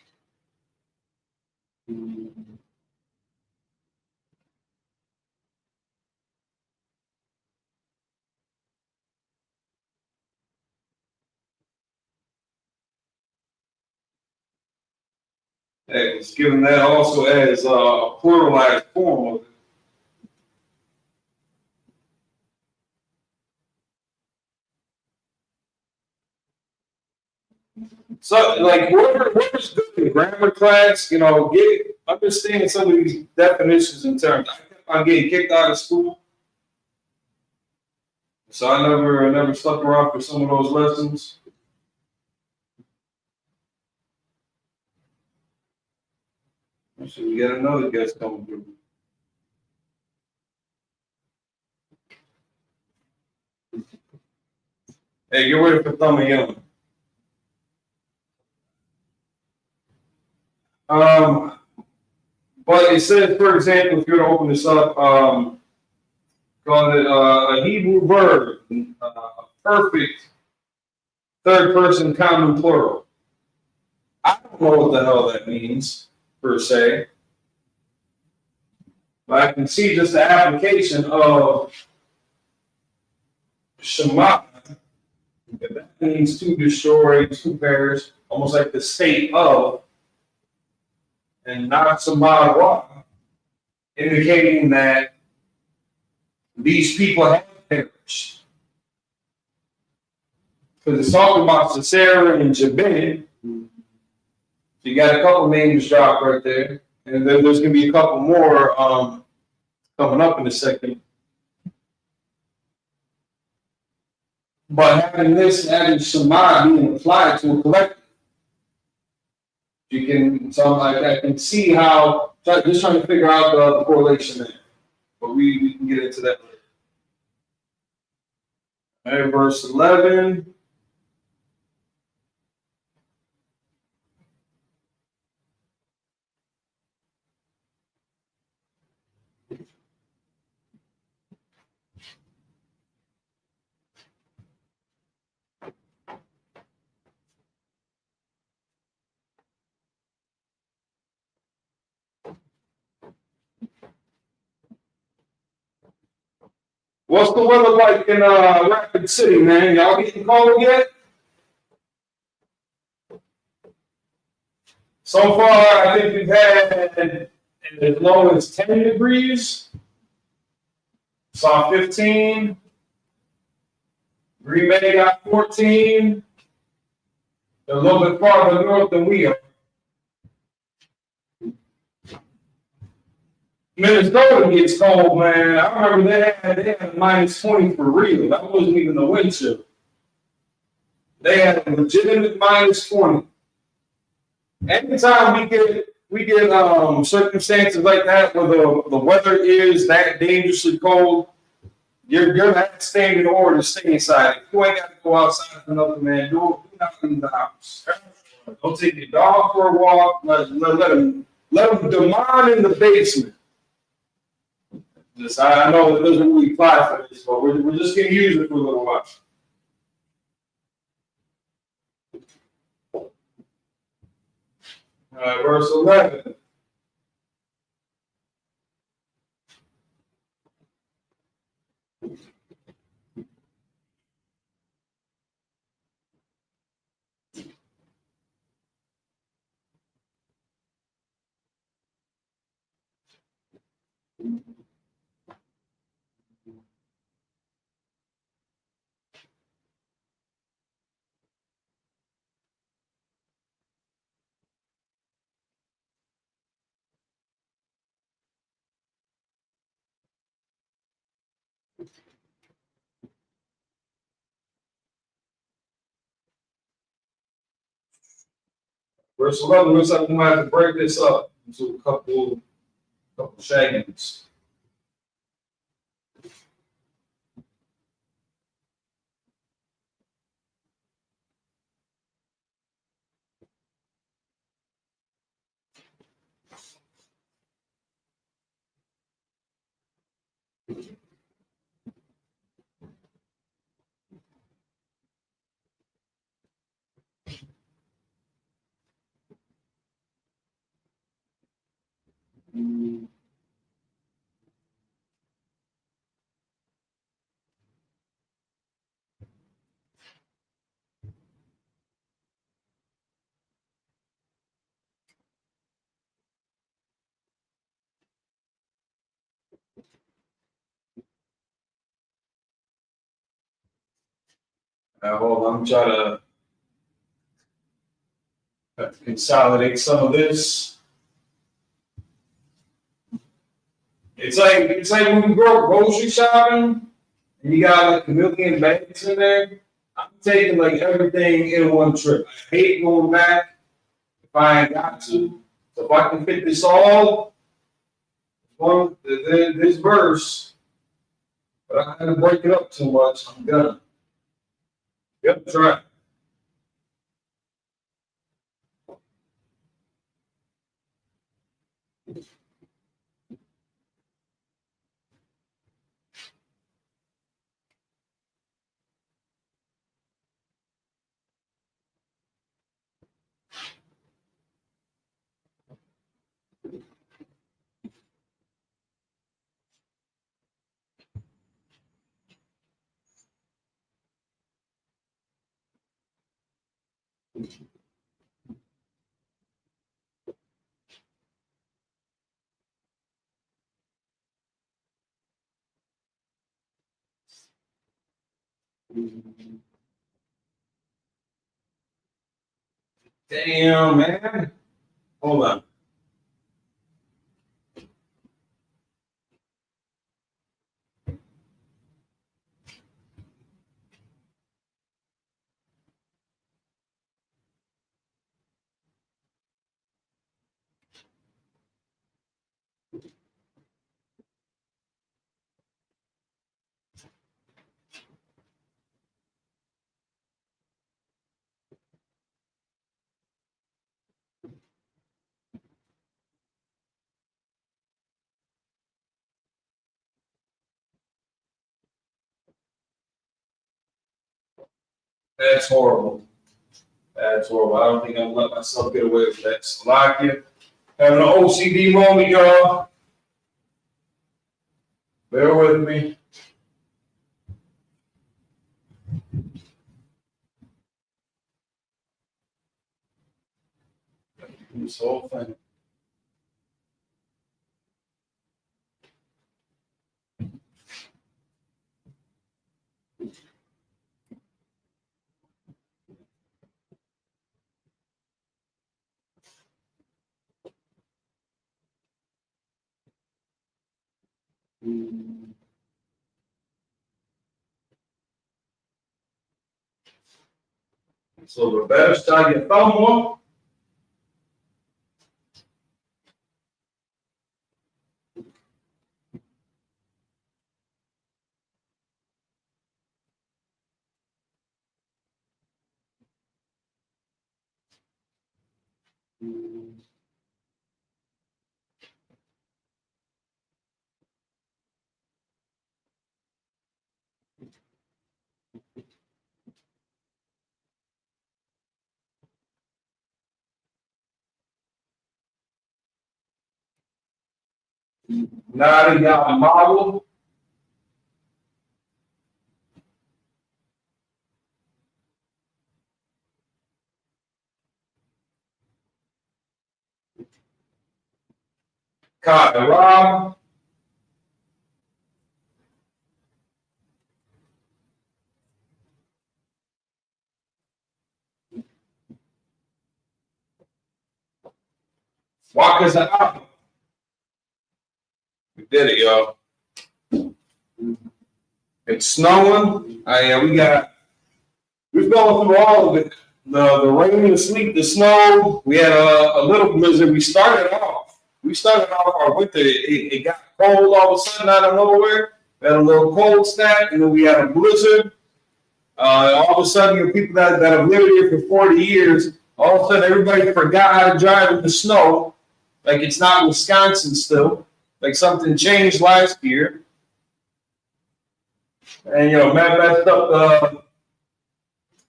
Hey, it's given that also as a pluralized form of it. So, like, whoever's good in grammar class, understand some of these definitions and terms. I kept on getting kicked out of school, so I never stuck around for some of those lessons. So we got another guest coming through. Hey, get ready for thumbing in. But it says, for example, if you were to open this up, Call it a Hebrew verb, perfect third person common plural. I don't know what the hell that means, per se. But I can see just the application of Shema. That means to destroy, two pairs, almost like the state of, and not Samawa, indicating that these people have perished. Because it's talking about Sisera and Jabin. So you got a couple names dropped right there. And then there's going to be a couple more coming up in a second. But having Shema being applied to a collective, you can, something like that, can see how, just trying to figure out the correlation there. But we can get into that later. All right, verse 11. What's the weather like in Rapid City, man? Y'all getting cold yet? So far, I think we've had as low as 10 degrees. Saw 15. Green Bay got 14. They're a little bit farther north than we are. Minnesota gets cold, man. I remember they had a minus 20 for real. That wasn't even the wind chill. They had a legitimate minus 20. Anytime we get circumstances like that where the weather is that dangerously cold, you're gonna have to stay in order to stay inside. If you ain't got to go outside for nothing, man, do not leave the house. Don't take your dog for a walk. Let them demand in the basement. I know it doesn't really apply for this, but we're just gonna use it for a little while. Verse 11. Verse 11 looks like we might have to break this up into a couple segments. Hold on, I'm trying to consolidate some of this. It's like when you go grocery shopping and you got like a million bags in there. I'm taking like everything in one trip. I hate going back if I ain't got to. So if I can fit this all, this verse, but I had to break it up too much. I'm gonna. Yep, try. Damn, man. Hold on. That's horrible. That's horrible. I don't think I'm gonna let myself get away with that. Slovakia. Having an OCD moment, y'all. Bear with me. This whole thing. So the better side your thumb on. Now they got a model. Caught the rob. Walkers are out. We did it, y'all. It's snowing. We've gone through all of it. The rain, the sleet, the snow. We had a little blizzard. We started off our winter. It got cold all of a sudden out of nowhere. We had a little cold snap, and then we had a blizzard. All of a sudden, people that have lived here for 40 years, all of a sudden everybody forgot how to drive in the snow. Like it's not Wisconsin still. Like something changed last year. And, man, messed up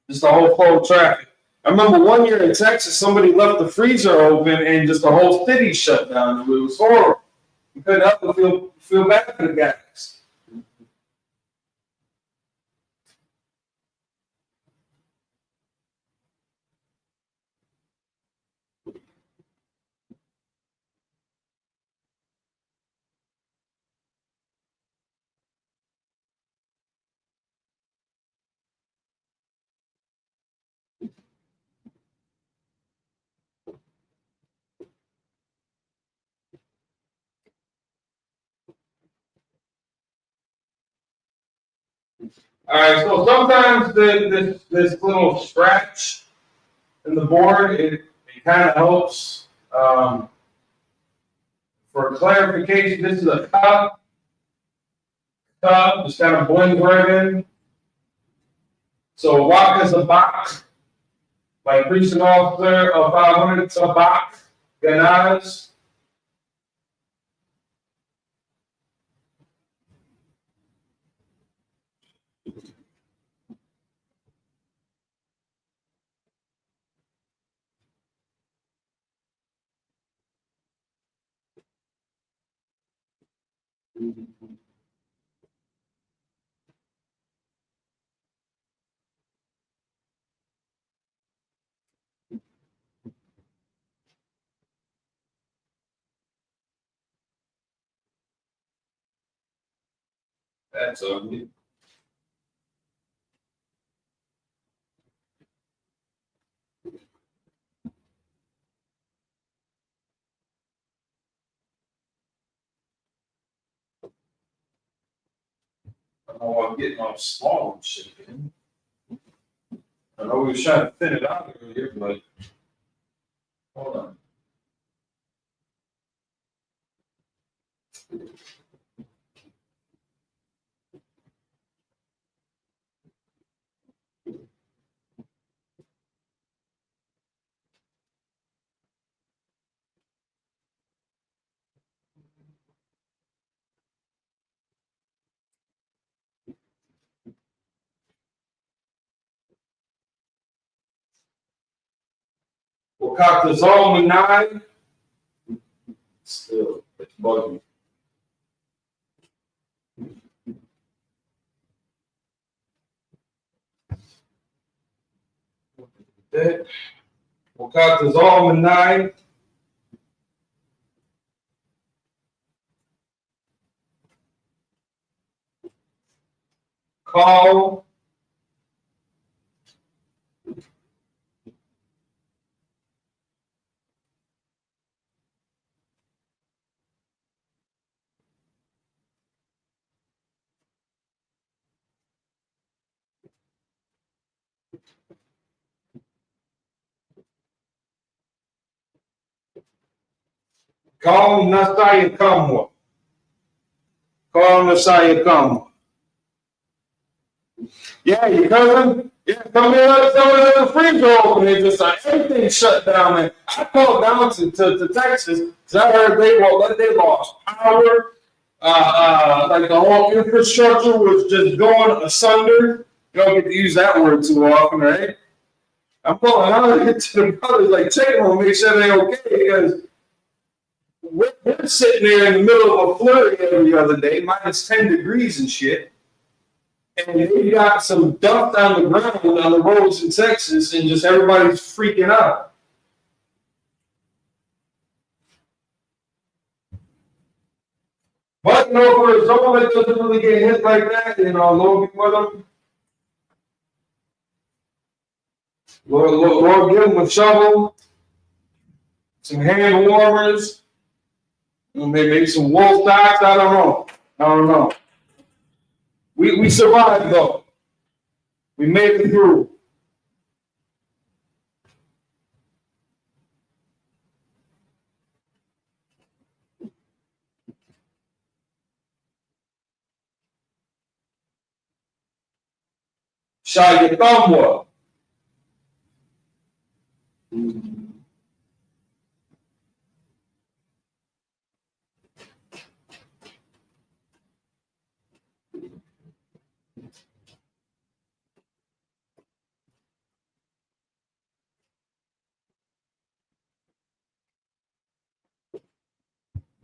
just the whole flow of traffic. I remember one year in Texas, somebody left the freezer open and just the whole city shut down. It was horrible. You couldn't help but feel bad for the guys. All right, so sometimes this little scratch in the board, it kind of helps. For clarification, this is a cup, just kind of blends right in. So walk is a box, like precinct officer of 500, it's a box, Ganas. That's ugly. I don't know why I'm getting all small and shit, man. I know we was trying to thin it out earlier, but hold on. Wakatazal Manai. Still, it's bugging. That Wakatazal Manai. Call. Call Nasaya Kamwa. Call Nasaya Kamwa. Yeah, your cousin? Yeah, come here, the free throw open. They just everything shut down. And I called down to Texas because I heard they lost power. Like the whole infrastructure was just going asunder. You don't get to use that word too often, right? I'm calling out to the brothers, like checking on them, make sure they're okay because we're sitting there in the middle of a flurry every other day, minus 10 degrees and shit. And they got some dust on the ground on the roads in Texas, and just everybody's freaking out. But you know, for someone that doesn't really get hit like that, you know, Lord be with them. Lord give them a shovel, some hand warmers, maybe some wool socks. I don't know. We survived though. We made it through. Shot your thumb up.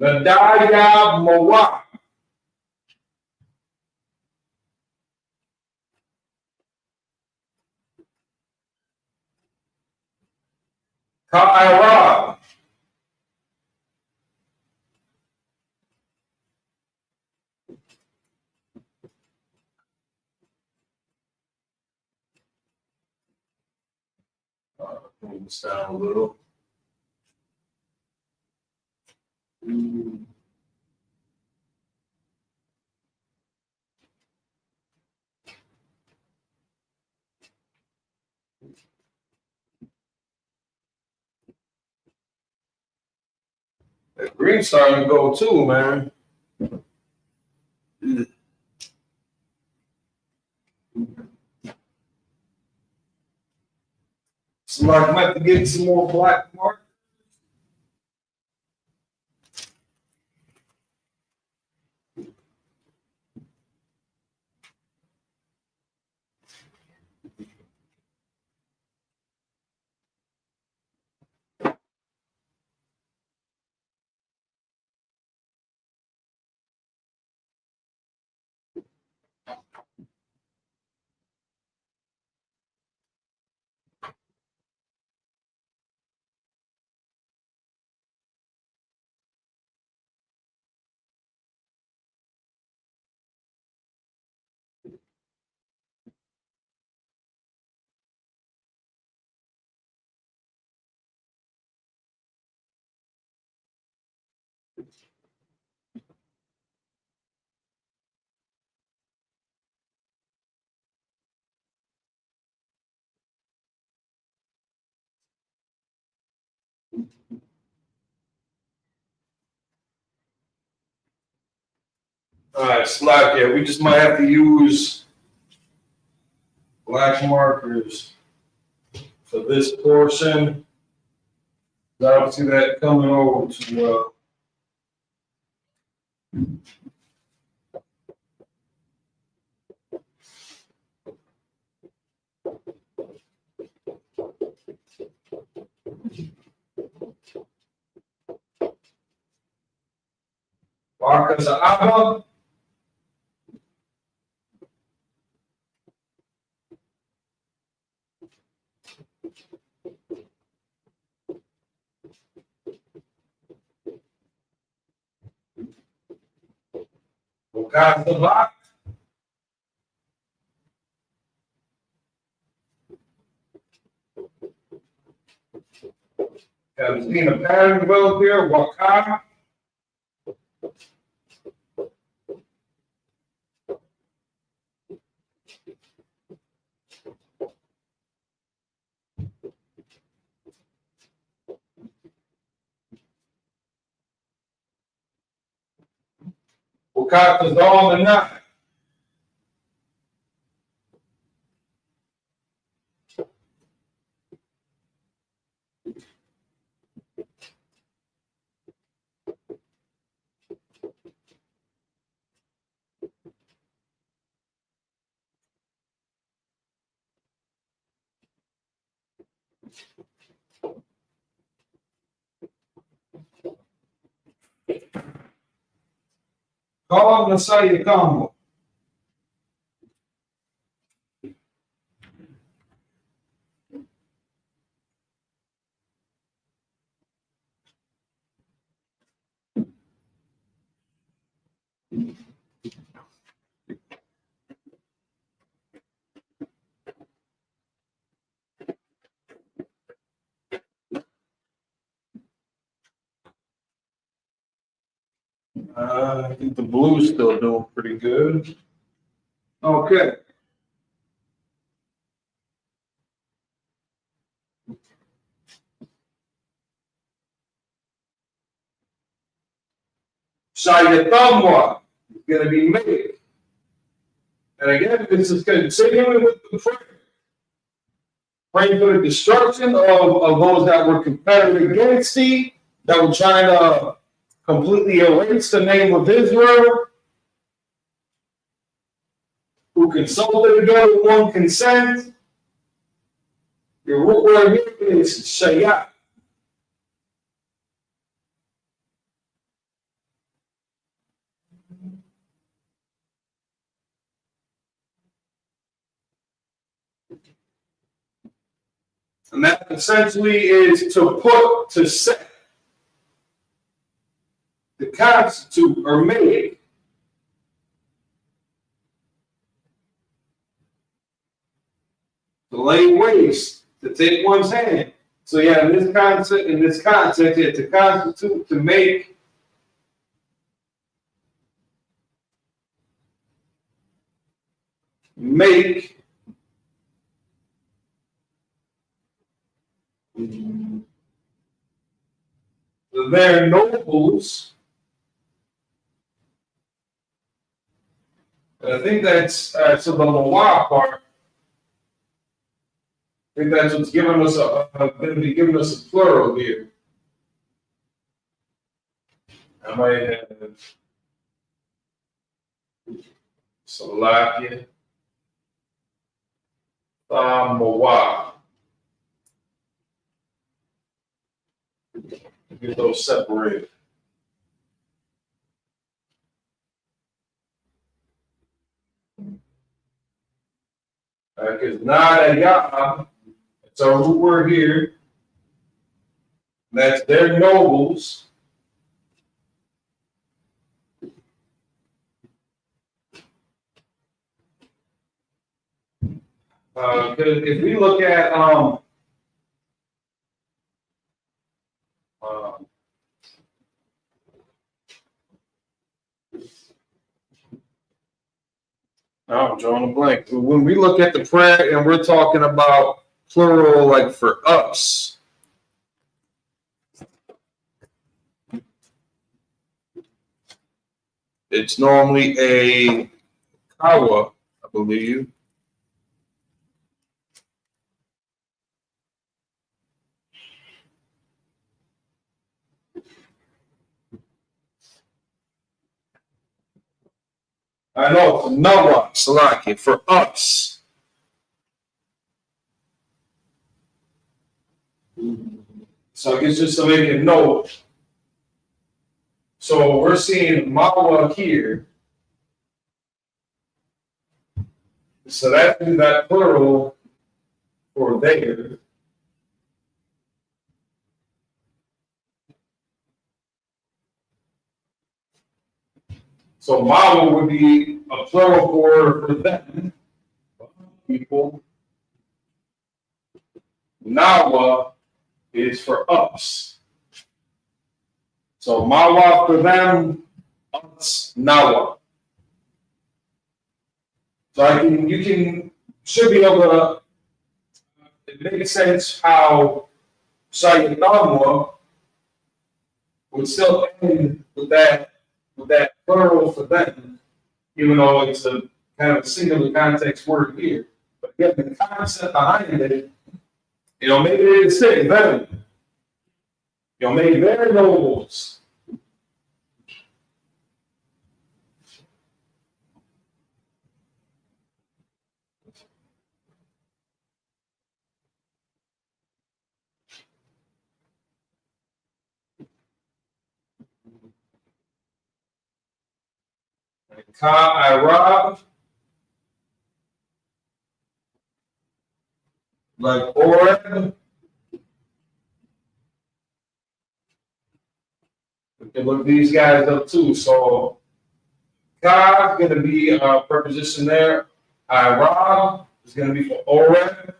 Nadaya Mawak. Ka'ara. Bring this down a little. That green's starting to go too, man. So like I might have to get some more black mark. All right, slack. Yeah, we just might have to use black markers for this portion. I don't see that coming over too well. Marcas Aba. Ocasio. Have seen a pattern develop here. Waka. Wakata's all the night. Call him the side combo. I think the blue's still doing pretty good. Okay. Sayatama is going to be made. And again, this is continuing with the prayer. Praying for the destruction of those that were competitive against thee, that were trying to completely erase the name of Israel, who consulted together with one consent. Your root word here is Shayat. And that essentially is to put, to set, to constitute or make. To lay waste, to take one's hand. So yeah, in this context, yeah, to constitute, to make. Make their nobles. And I think that's so the Mawah part. I think that's what's giving us going to be giving us a plural here. I might have Salakia, Mawah. Get those separated. Because not a Yah, it's our root word here. That's their nobles. Because if we look at No, I'm drawing a blank. When we look at the prayer and we're talking about plural, like for us, it's normally a kawa, I believe. I know, Nawa, Salaki, for us. So I guess just so they can know. So we're seeing Mawa here. So that plural for there. So Mawa would be a plural for them, people. Nawa is for us. So Mawa for them, us, Nawa. So you should be able to, it makes sense how Sayyidamwa would still end with that plural for them, even though it's a kind of a singular context word here. But again, the concept behind it, maybe they didn't say them. Maybe they're nobles. Ka-Irab, like Oreb. We can look these guys up too. So Ka is going to be a preposition there. Irab is going to be for Oreb.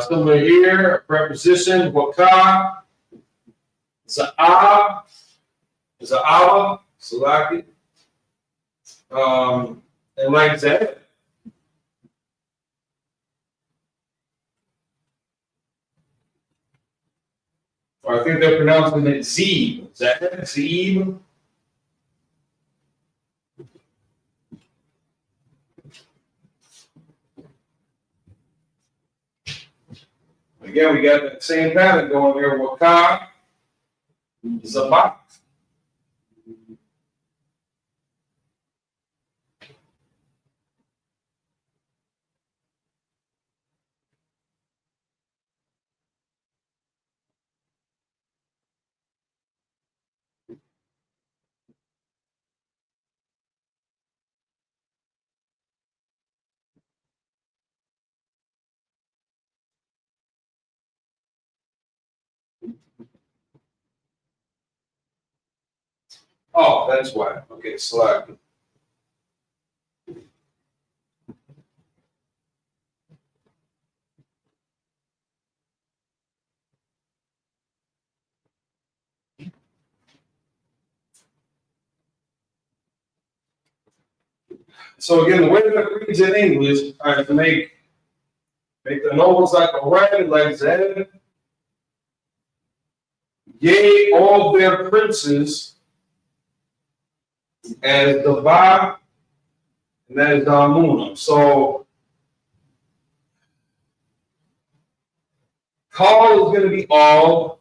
Similar here, a preposition, Waka, Za'ab, Za'aba, Salaki, and like that. Or I think they're pronouncing it Zeeb. Is that it? Zeeb? Again, we got that same pattern going here. Waka, Zabak. Oh, that's why. Okay, Salaki. So again, the way that it reads in English, I have to make the nobles like a rabbit, like Zed. Yea, all their princes, as the Ba, and that is Damuna. So call is going to be all.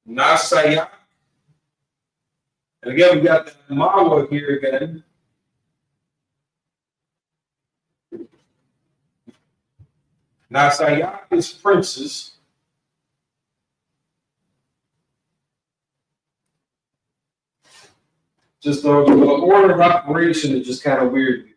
Nasaya. And again, we got the Mawa here again. Nasaya is princes. Just the order of operation is just kind of weird.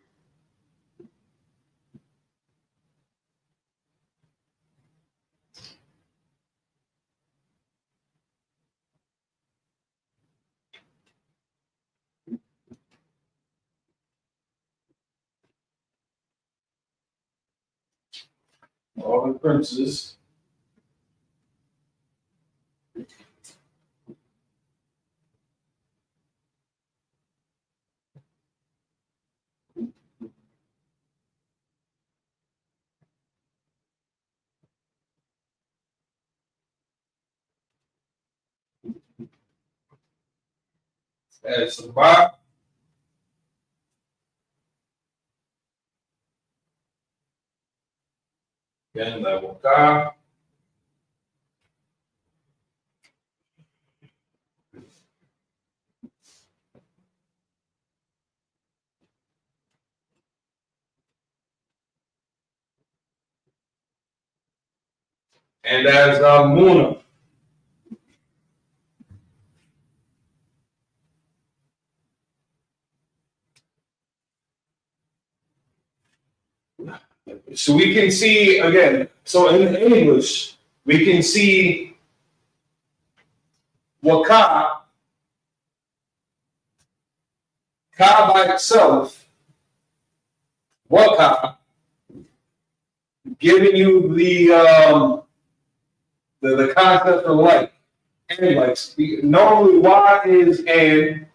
all the princes. That's the bot. Again, level K. And as Muna. So we can see again, so in English, we can see Waka, Ka by itself, Waka, giving you the concept of like and like. Normally Y is and.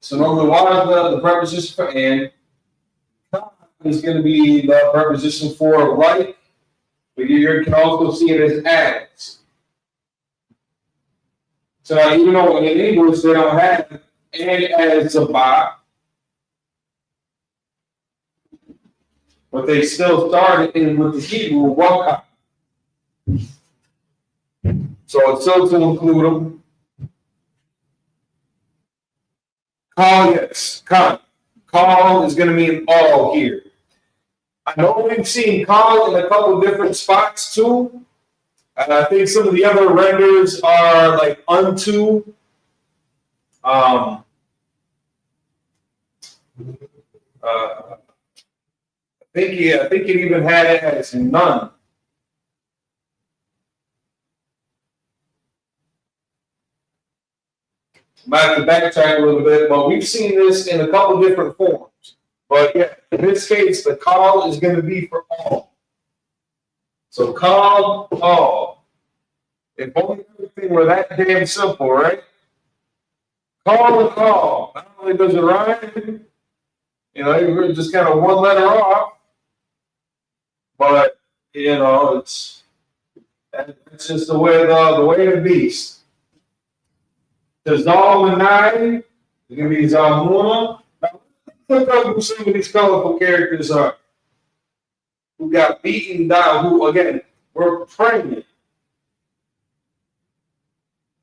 So normally Y is the preposition for and. Is going to be the preposition for like, but you can also see it as. So even though in English they don't have and as a bot, but they still started in with the Hebrew waka. So it's still to include them. Call, yes, come. Call is going to mean all here. I know we've seen call in a couple different spots too. And I think some of the other renders are like unto. I think it even had it as none. Might have to backtrack a little bit, but we've seen this in a couple different forms. But yeah, in this case, the call is going to be for all. So call all. If only everything were that damn simple, right? Call and call. Not only does it rhyme, you're just kind of one letter off, but it's just the way of the beast. There's all the nine. There's gonna be Zalmuna. Look up who some of these colorful characters are. Who got beaten down, who again were pregnant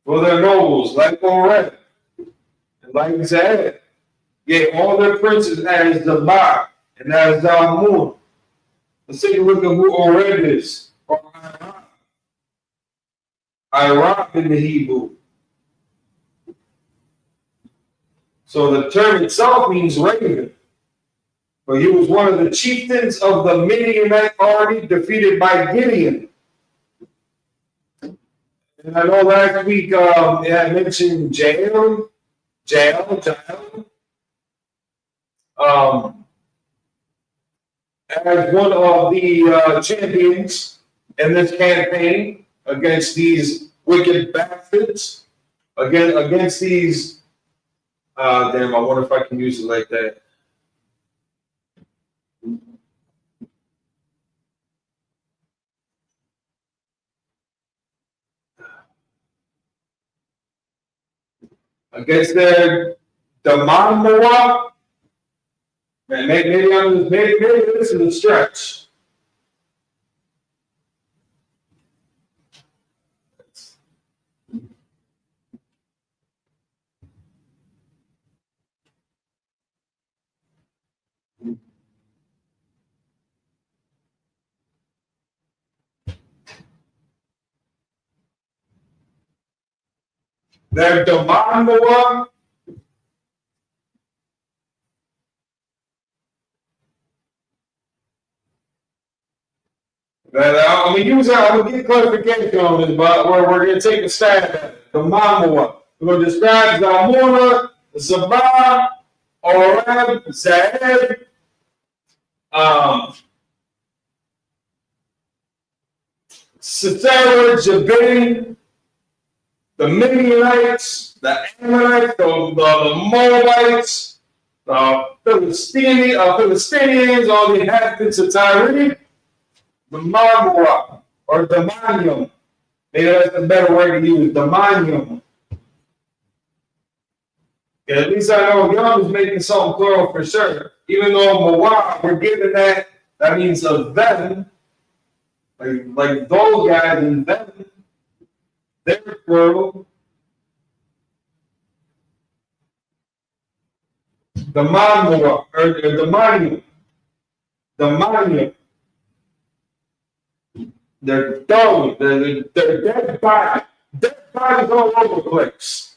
for their nobles, like Ored and like Zed. Gave all their princes as Zabak and as Zalmun. Let's take a look at who Ored is. Or Iraq in the Hebrew. So the term itself means raven. But he was one of the chieftains of the Midianite army defeated by Gideon. And I know last week I mentioned Jael. As one of the champions in this campaign against these wicked bastards, against these. Damn, I wonder if I can use it like that. Against their Damanmoa. Man, maybe this is a stretch. Their Damanmoa. I'm gonna get clarification on this, but we're gonna take a stab at it. Damanmoa. We're gonna describe Zalmuna, Zabah, Oreb, Zed, Sisera, Jabin, the Midianites, the Ammonites, the Moabites, the Philistinians, all the inhabitants of Tyre, the Mamora, or Demonium. Maybe that's a better word to use, Demonium. At least I know Young is making something plural for sure. Even though Moab, we're given that means of them, like those guys and them, they're plural. The Mamora, or the Demonium. They're dumb. They're dead bodies. Dead bodies all over the place.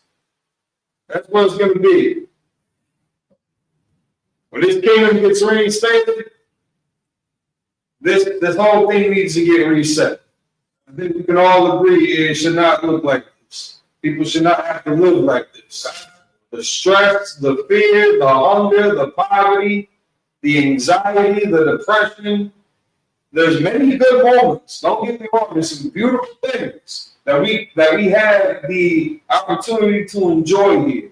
That's what it's going to be. When this kingdom gets reinstated, this whole thing needs to get reset. I think we can all agree it should not look like this. People should not have to live like this. The stress, the fear, the hunger, the poverty, the anxiety, the depression. There's many good moments. Don't get me wrong. There's some beautiful things that we had the opportunity to enjoy here.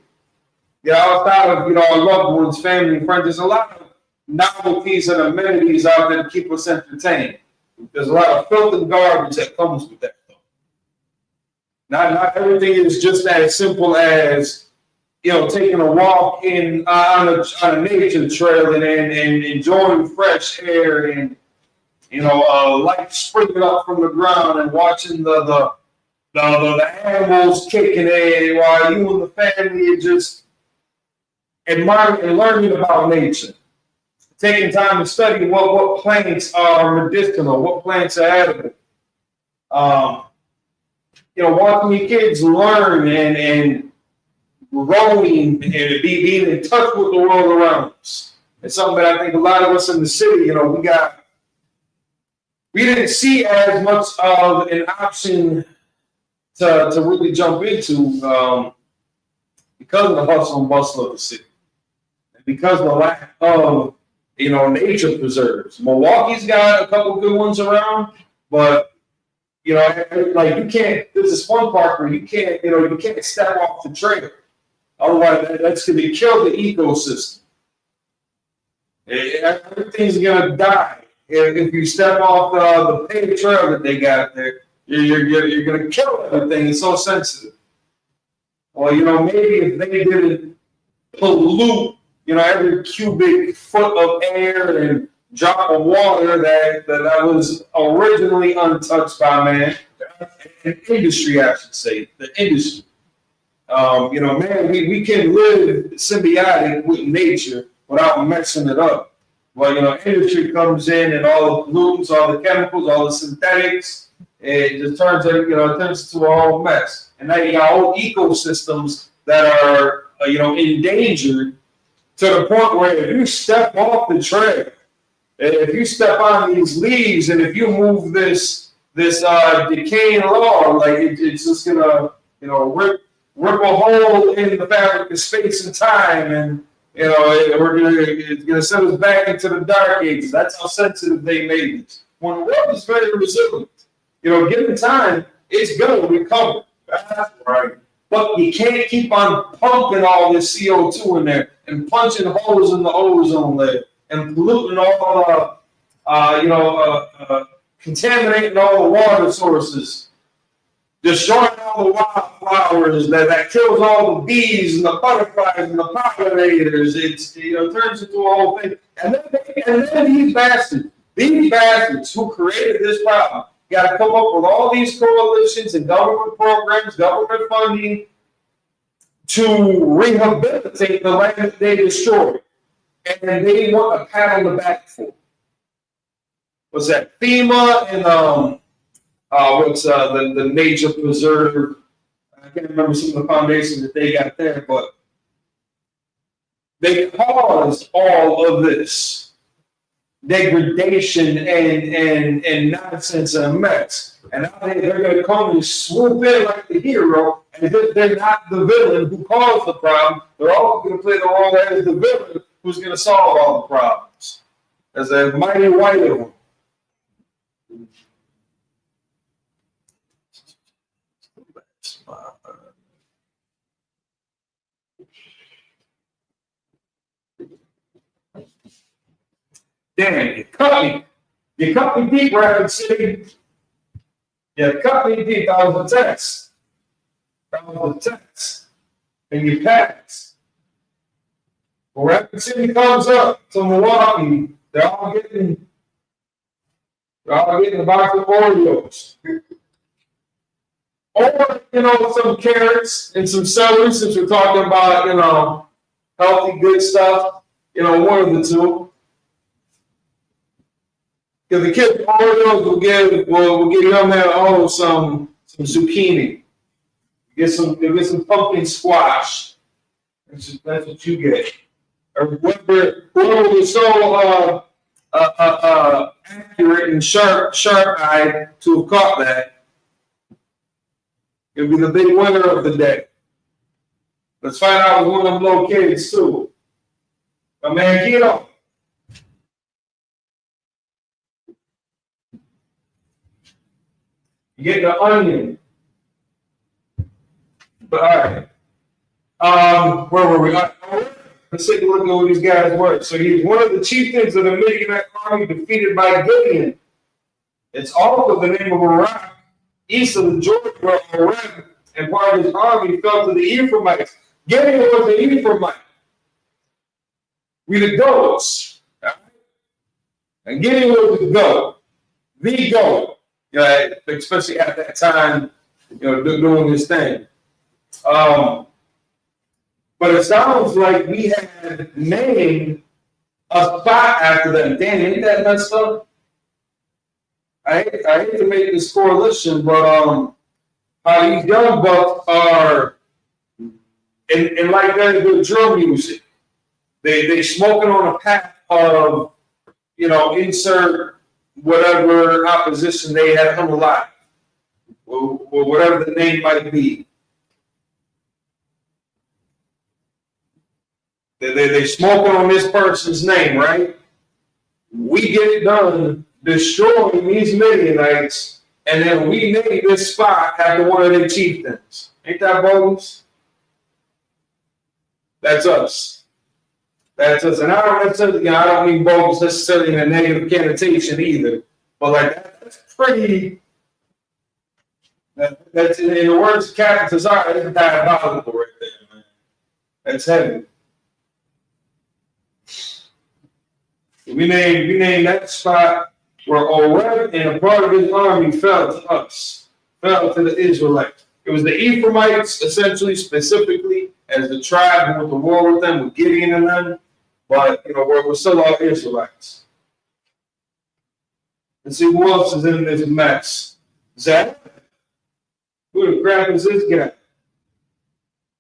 Outside of our loved ones, family, and friends, there's a lot of novelties and amenities out there to keep us entertained. There's a lot of filth and garbage that comes with that. Not everything is just as simple as taking a walk on a nature trail and enjoying fresh air and light springing up from the ground and watching the animals kicking in while you and the family are just admiring and learning about nature. Taking time to study what plants are medicinal, what plants are edible. Watching your kids learn and growing and being in touch with the world around us. It's something that I think a lot of us in the city, we didn't see as much of an option to really jump into because of the hustle and bustle of the city. And because of the lack of, nature preserves. Milwaukee's got a couple good ones around, but you can't, there's this one park where you can't step off the trail. Otherwise, that's going to kill the ecosystem. Everything's going to die. If you step off the paved trail that they got there, you're going to kill everything. It's so sensitive. Well, maybe if they didn't pollute, every cubic foot of air and drop of water that was originally untouched by man, an industry, I should say, the industry. We can live symbiotic with nature without messing it up. Well, industry comes in and all the pollutants, all the chemicals, all the synthetics, it just turns into a whole mess. And now you got whole ecosystems that are, endangered to the point where if you step off the trail, if you step on these leaves, and if you move this decaying log, like it's just gonna, rip a hole in the fabric of space and time, and it's gonna send us back into the dark ages. That's how sensitive they made it. When the world is very resilient, given time, it's gonna recover. That's right. But you can't keep on pumping all this CO2 in there and punching holes in the ozone layer and polluting all contaminating all the water sources, destroying all the wildflowers that kills all the bees and the butterflies and the pollinators. It turns into a whole thing. And then these bastards who created this problem got to come up with all these coalitions and government programs, government funding to rehabilitate the land that they destroyed. And they want a pat on the back for it. What's that? FEMA and the nature preserve. I can't remember some of the foundations that they got there, but they caused all of this degradation and nonsense and mess. And now they're going to come and swoop in like the hero, and they're not the villain who caused the problem. They're also going to play the role as the villain who's going to solve all the problems as a mighty white one. Damn, you cut me. You cut me deep, Rapid City. You cut me deep. That was a text. That was a text. And you passed. When Rapid City comes up to Milwaukee, they're all getting a box of Oreos. Or, some carrots and some celery, since we're talking about, healthy, good stuff. One of the two. Because the kids Oreos will give young man some zucchini. Get some pumpkin squash. That's what you get. Or whoever was so accurate and sharp-eyed to have caught that, it'll be the big winner of the day. Let's find out with one of them little kids too. My man, get on. You get the onion. But all right. Where were we? Let's take a look at what these guys were. So he's one of the chieftains of the Midianite army defeated by Gideon. It's also the name of a rock east of the Jordan where Oreb and part of his army fell to the Ephraimites. Gideon was an Ephraimite. We the goats. Right? And Gideon was the goat. The goat. Especially at that time, doing this thing. But it sounds like we had named a spot after them. Damn, ain't that messed up? I hate to make this correlation, but how these young bucks are, and like that with drum music, they smoking on a path of, insert whatever opposition they had come alive, or whatever the name might be. They smoking on this person's name, right? We get it done destroying these Midianites, and then we name this spot after one of their chieftains. Ain't that bogus? That's us. That's us. And I don't mean bogus necessarily in a negative connotation either. But that's pretty. That's in the words of Captain Tazar, that's diabolical right there, man. That's heavy. We named that spot where Oreb and a part of his army fell to the Israelites. It was the Ephraimites, essentially, specifically, as the tribe who went to war with them, with Gideon and them. But, we're still all Israelites. And see who else is in this mess. Zach? Who the crap is this guy?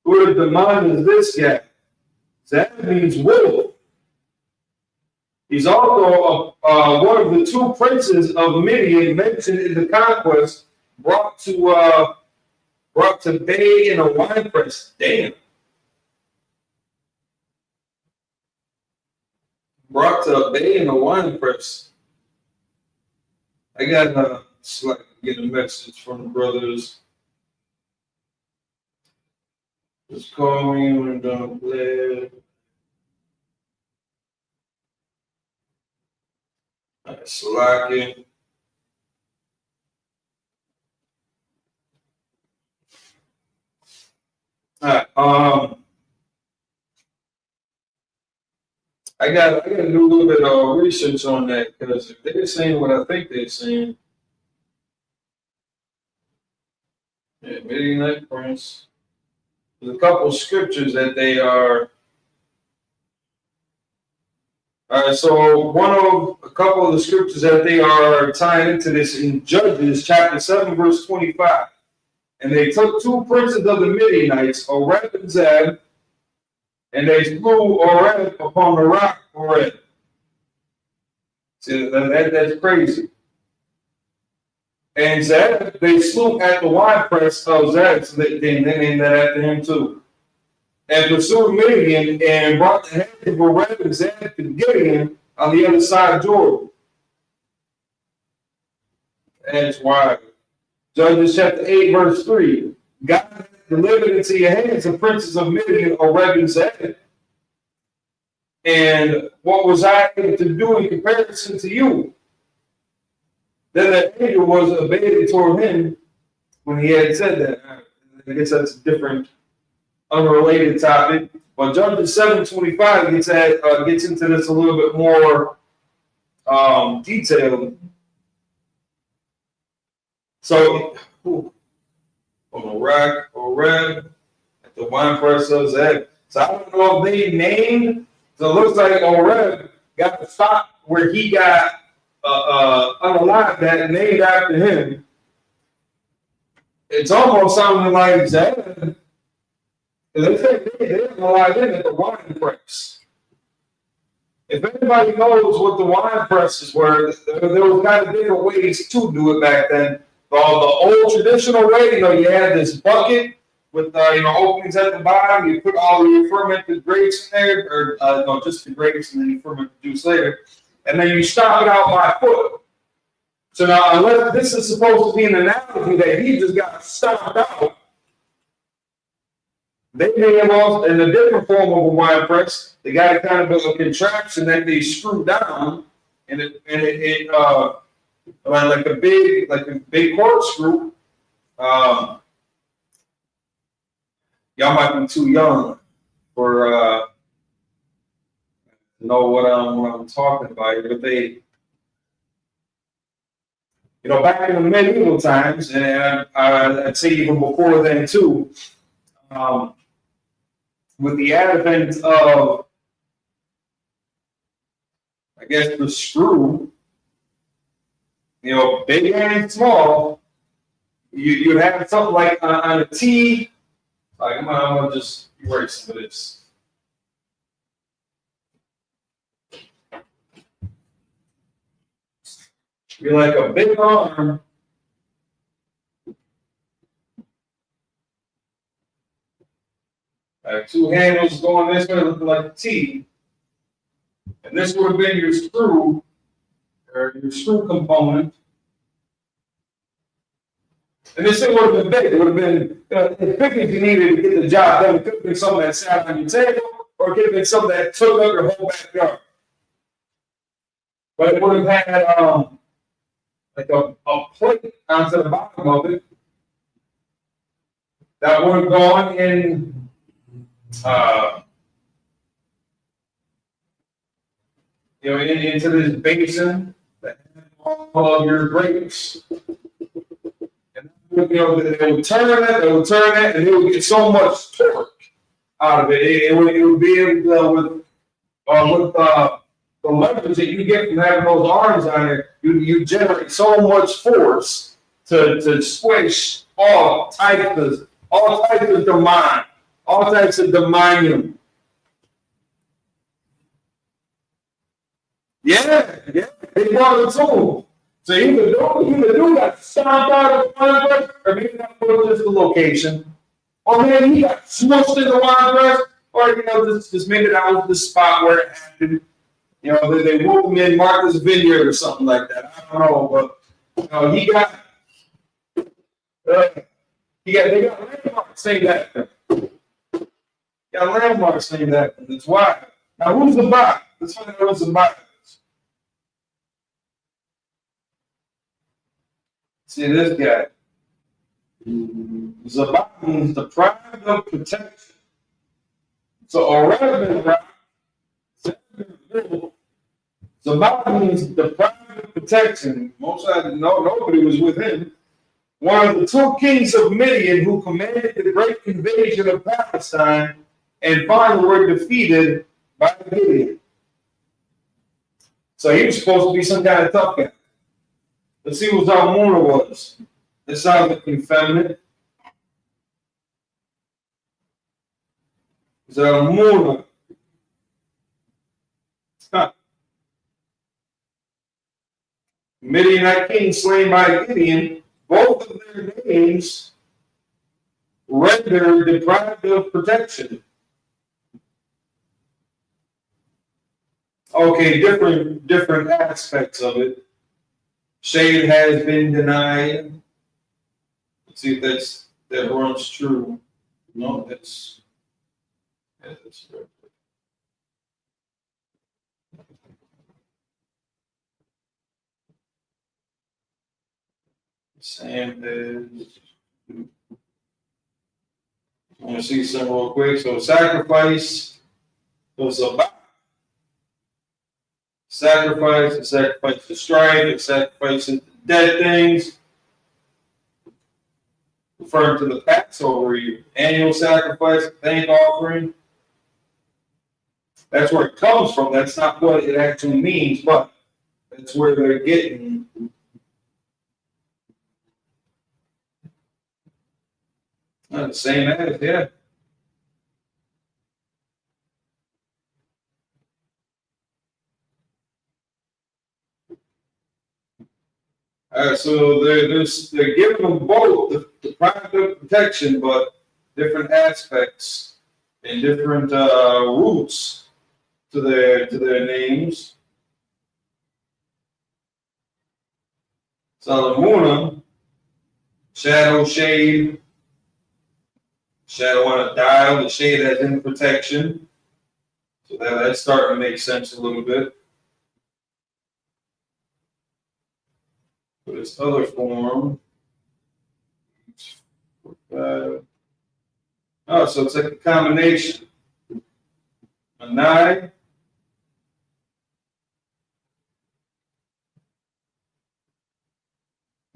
Who the demon is this guy? Zach means wolf. He's also one of the two princes of Midian mentioned in the conquest, brought to bay in a wine press. Damn. Brought to bay in a wine press. I got to get a message from the brothers. Just call me when I'm done playing. Slacking. All right. I got to do a little bit of research on that, because if they're saying what I think they're saying, Midianite prince. There's a couple of scriptures that they are. All right, so a couple of the scriptures that they are tying into this in Judges chapter 7, verse 25. And they took two princes of the Midianites, Oreb and Zeb, and they slew Oreb upon the rock Oreb. See, that's crazy. And Zeb, they slew at the winepress of Zeb, so they named that after him too. And pursued Midian and brought the heads of Oreb and Zeb to Gideon on the other side of Jordan. That's why. Judges chapter 8, verse 3. God delivered into your hands, the princes of Midian or Rebbe's head. And what was I able to do in comparison to you? Then the angel was abated toward him when he had said that. I guess that's a different, unrelated topic. But Judges 7:25 gets into this a little bit more detailed. So, Oreb, at the wine press of Zeb. So I don't know if they named. So it looks like Oreb got the spot where he got unalived that named after him. It's almost something like Zeb. They say they didn't unalive him at the wine press. If anybody knows what the wine presses were, there was kind of different ways to do it back then. The old traditional way, you had this bucket with openings at the bottom. You put all your fermented grapes in there, or no, just the grapes, and then you ferment the juice later. And then you stop it out by foot. So now, unless this is supposed to be an analogy that he just got stomped out, they may have also, in a different form of a wine press, they got a kind of a contraption that they screw down, and it like a big corkscrew. Y'all might be too young for to know what I'm talking about here, but they, back in the medieval times, and I'd say even before then too, with the advent of, I guess, the screw, big and small, you'd have something like on a T. Like, I'm gonna just erase some of this. Be like a big arm. Two handles going this way, looking like a T. And this would have been your screw, or your screw component. And this thing would have been big. It would have been as big as you needed to get the job done. It could have been something that sat on your table, or it could have been something that took up your whole backyard. But it would have had like a plate onto the bottom of it that would have gone in into this basin that had all of your grapes. They would turn that, and they would get so much torque out of it. It would be able with the leverage that you get from having those arms on there, you generate so much force to squish all types of dominium, all types of dominium. Yeah, they brought it to them. So either dude got stomped out of the wine press, or maybe that was just the location, or maybe he got smushed in the wine press, or just maybe that was the spot where it happened. They moved him in Martha's Vineyard or something like that. I don't know, but they got landmarks named after him. Got landmarks named after him. That's why. Now who's the bot? Let's find out who's the bot. See this guy. Zabat means deprived of protection. So Oreb Zabat means deprived of protection. Nobody was with him. One of the two kings of Midian who commanded the great invasion of Palestine and finally were defeated by Midian. So he was supposed to be some kind of tough guy. Let's see what Zalmunna was. It sounds like effeminate. Zalmunna. Midianite king slain by Gideon. Both of their names render deprived of protection. Okay, different aspects of it. Shade has been denied. Let's see if that runs true. No, it's same page. I want to see some real quick. So sacrifice was about sacrifice, the sacrifice to strife, the sacrifice to dead things, referring to the Passover, annual sacrifice, thank offering. That's where it comes from. That's not what it actually means, but that's where they're getting. Not the same as, yeah. So they're giving them both the product of protection, but different aspects and different roots to their names. Salamuna, shadow, shade, shadow on a dial, the shade as in protection. So that's starting to make sense a little bit. For this other form, so it's like a combination. A 9.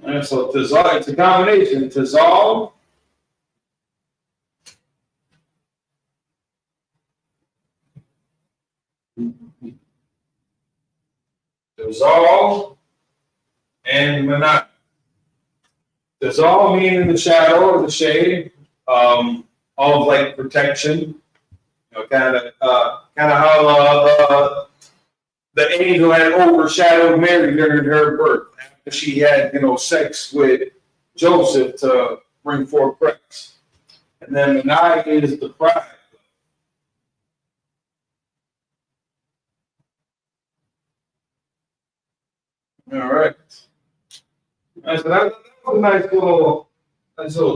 And so it's a combination. Dissolve. Dissolve. And Manat. Dissolve meaning the shadow or the shade of like protection. Kind of how the angel had overshadowed Mary during her birth after she had sex with Joseph to bring forth Christ. And then Manai is the pride. All right. So that was a nice little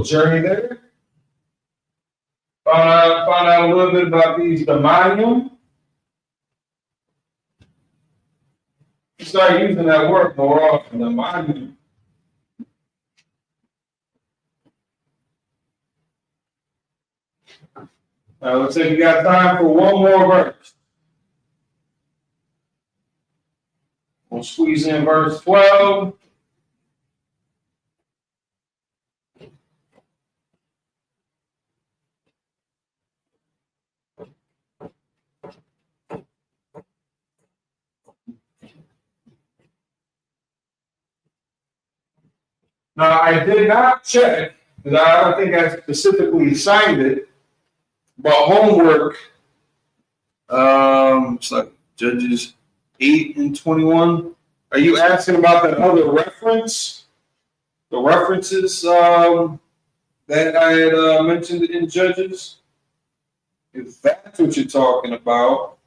journey there. Found out a little bit about these demonium. Start using that word more often. Demonium. Looks like we got time for one more verse. We'll squeeze in verse 12. Now, I did not check, because I don't think I specifically signed it, but homework, it's like Judges 8 and 21. Are you asking about that other reference? The references that I had mentioned in Judges? If that's what you're talking about.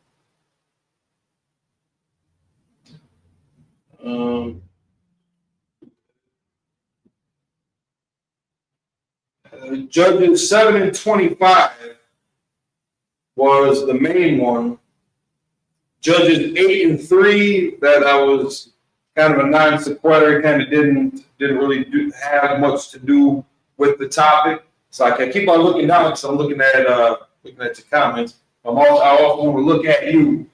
Judges 7 and 25 was the main one. Judges 8 and 3, that I was kind of a non sequitur, kind of didn't really have much to do with the topic. So I can keep on looking down because I'm looking at your comments. I also want to look at you,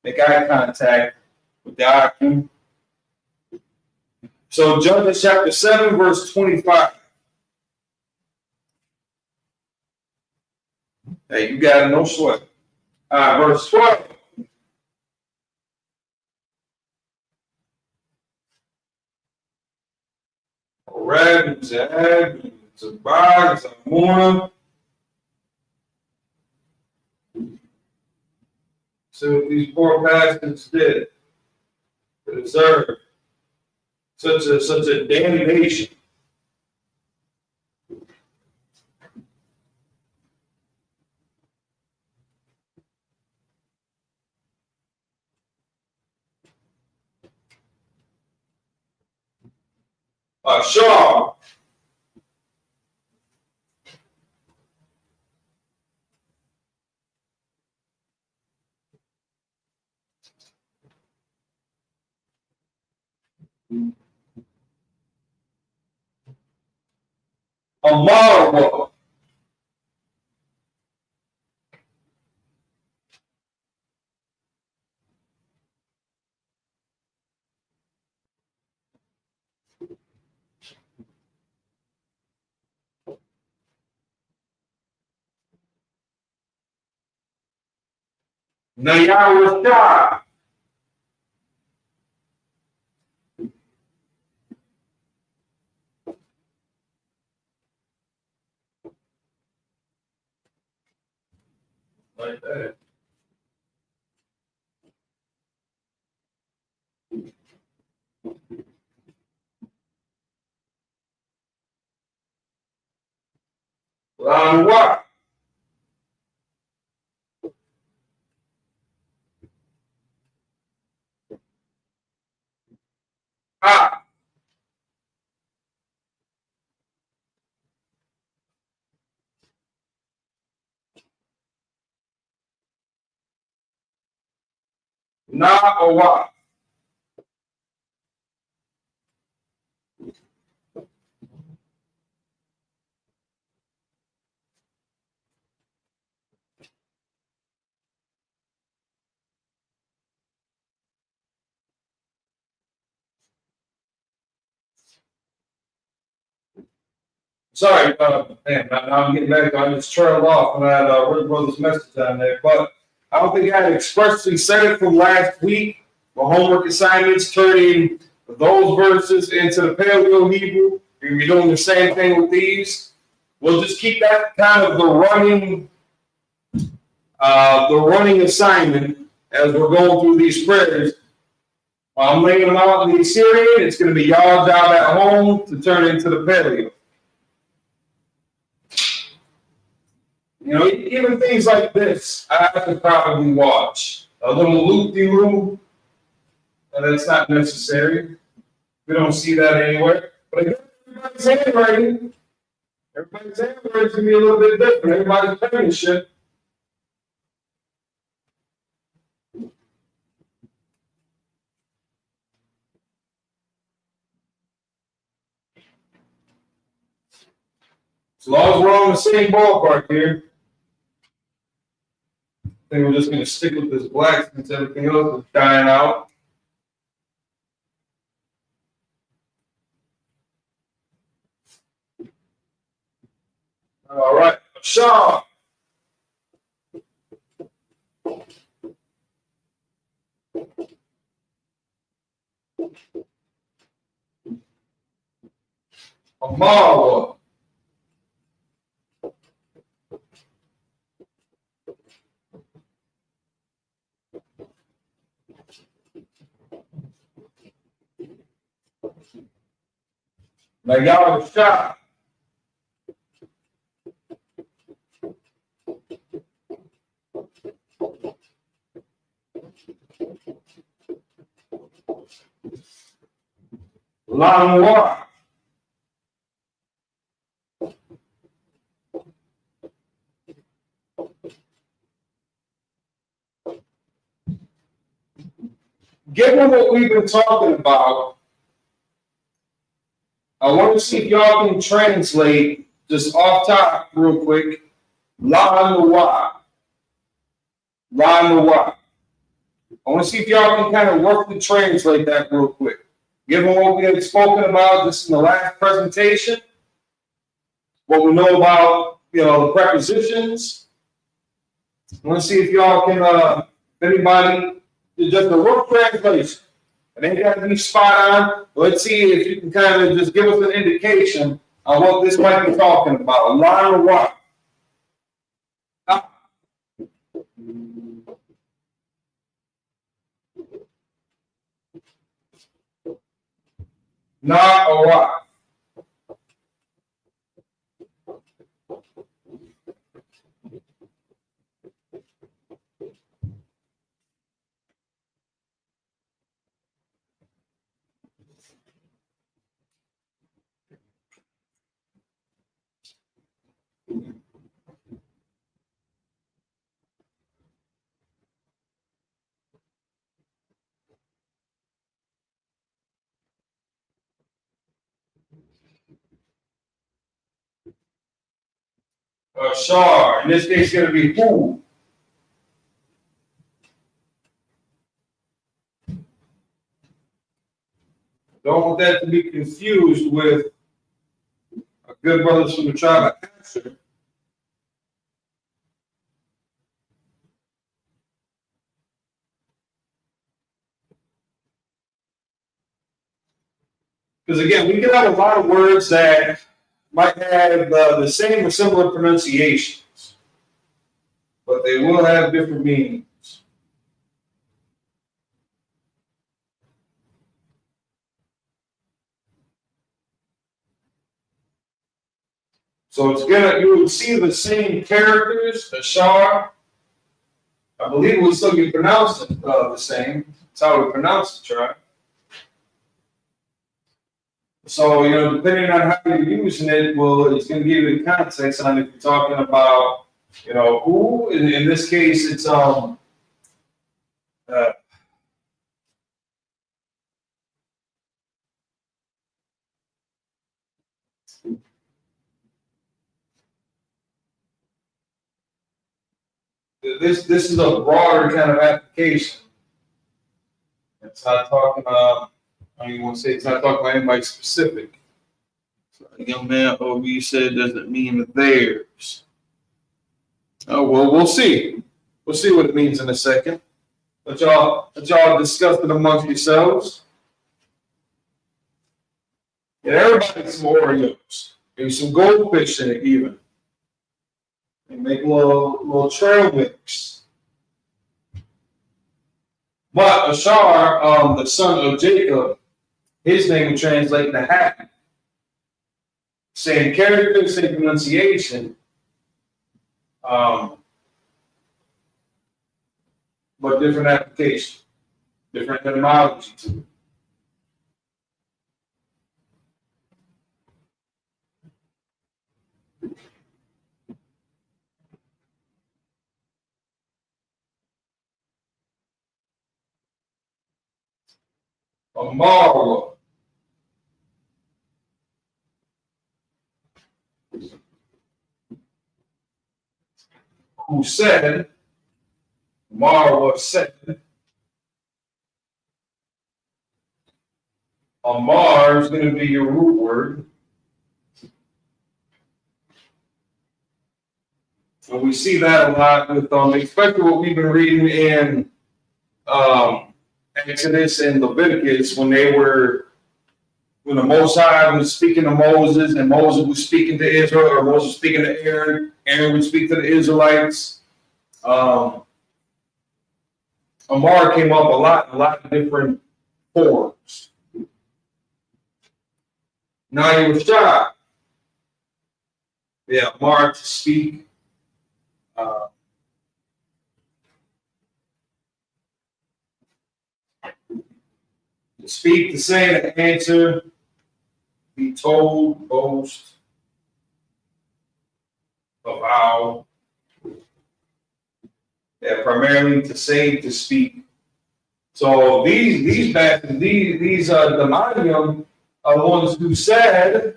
make eye contact with the eye. So Judges chapter 7, verse 25. Hey, you got it, no sweat. Verse 12. Rab, Zab, Zabag, Zamuna. So what these poor bastards did to deserve such a damnation. Shaw. Amara. Nayara Shah. Like that. What? Ah. Nah or what? Sorry, man, now I'm getting back. I just turned off and I had Rick Brothers message on there. But I don't think I had expressly said it from last week. My homework assignments turning those verses into the Paleo Hebrew. We're be doing the same thing with these. We'll just keep that kind of the running assignment as we're going through these prayers. I'm laying them out in the Assyrian. It's going to be y'all job at home to turn into the Paleo. You know, even things like this, I have to probably watch. A little loop-de-loop, and that's not necessary. We don't see that anywhere. But again, everybody's handwriting is going to be a little bit different. Everybody's penmanship. As long as we're on the same ballpark here, I think we're just going to stick with this black since everything else is dying out. All right, Sean. Amara. Nayara Shah. Lanwa. Given what we've been talking about, I want to see if y'all can translate just off top real quick. Lanwa. Lanwa. I want to see if y'all can kind of work to translate that real quick. Given what we had spoken about just in the last presentation, what we know about, the prepositions. I want to see if y'all can, anybody, just a rough translation. It ain't got to be spot on. Let's see if you can kind of just give us an indication on what this might be talking about. A line or what? Not or what? Shar. In this case, going to be who? Don't want that to be confused with our good brothers from the tribe of Asher. Because again, we can have a lot of words that might have the same or similar pronunciations, but they will have different meanings. So you would see the same characters, Ashar. I believe it would still be pronounced the same. That's how we pronounce it, right? So, depending on how you're using it, it's going to give you the context on if you're talking about, who. In this case, it's this is a broader kind of application. It's not talking about, I don't even want to say it's not talking about anybody specific. So a young man, you said doesn't mean theirs. Oh, well, we'll see. We'll see what it means in a second. Let y'all discuss it amongst yourselves. And everybody some Oreos. Maybe some goldfish in it even. And make a little trail mix. But Ashar, the son of Jacob, his name would translate to happy. Same character, same pronunciation. But different application, different etymology to it. Amara. Who said, Amara said, Amar is going to be your root word. And we see that a lot with, especially what we've been reading in Exodus and Leviticus when the Most High was speaking to Moses and Moses was speaking to Israel, or Moses was speaking to Aaron, Aaron would speak to the Israelites. Amar came up a lot of different forms. Now he was shy. Yeah, Amar to speak. To speak, to say, to answer, be told, boast, avow. Yeah, primarily to say, to speak. So these demonium are the ones who said,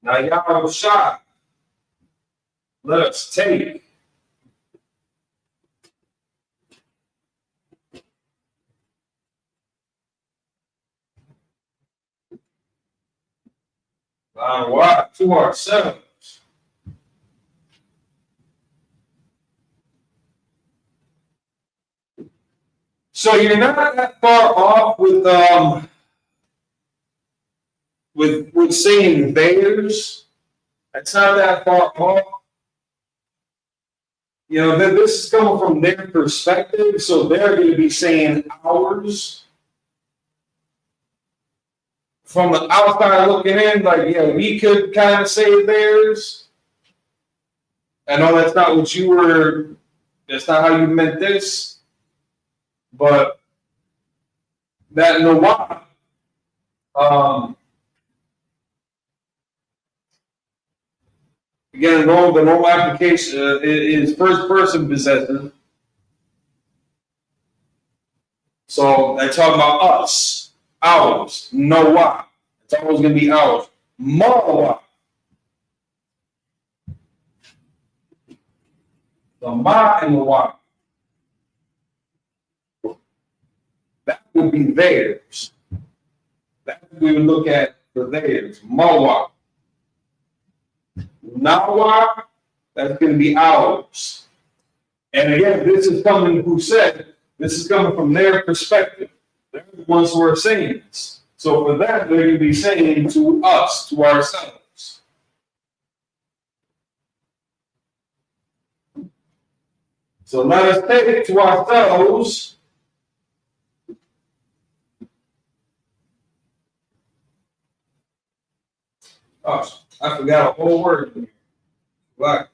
now y'all was shot. Let us take. What? To ourselves. So you're not that far off with saying theirs. It's not that far off. This is coming from their perspective, so they're going to be saying ours. From the outside looking in, we could kind of say theirs. I know that's not what that's not how you meant this, but that Noah, Again, the normal application is first person possessive. So they're talking about us, ours, no why. It's always going to be ours. Ma. The ma and the why. That would be theirs. That we would look at for theirs. Ma. Nawa, that's going to be ours. And again, this is coming, who said, this is coming from their perspective. They're the ones who are saying this. So for that, they're going to be saying to us, to ourselves. So let us take it to ourselves. Oh, I forgot a whole word. Right.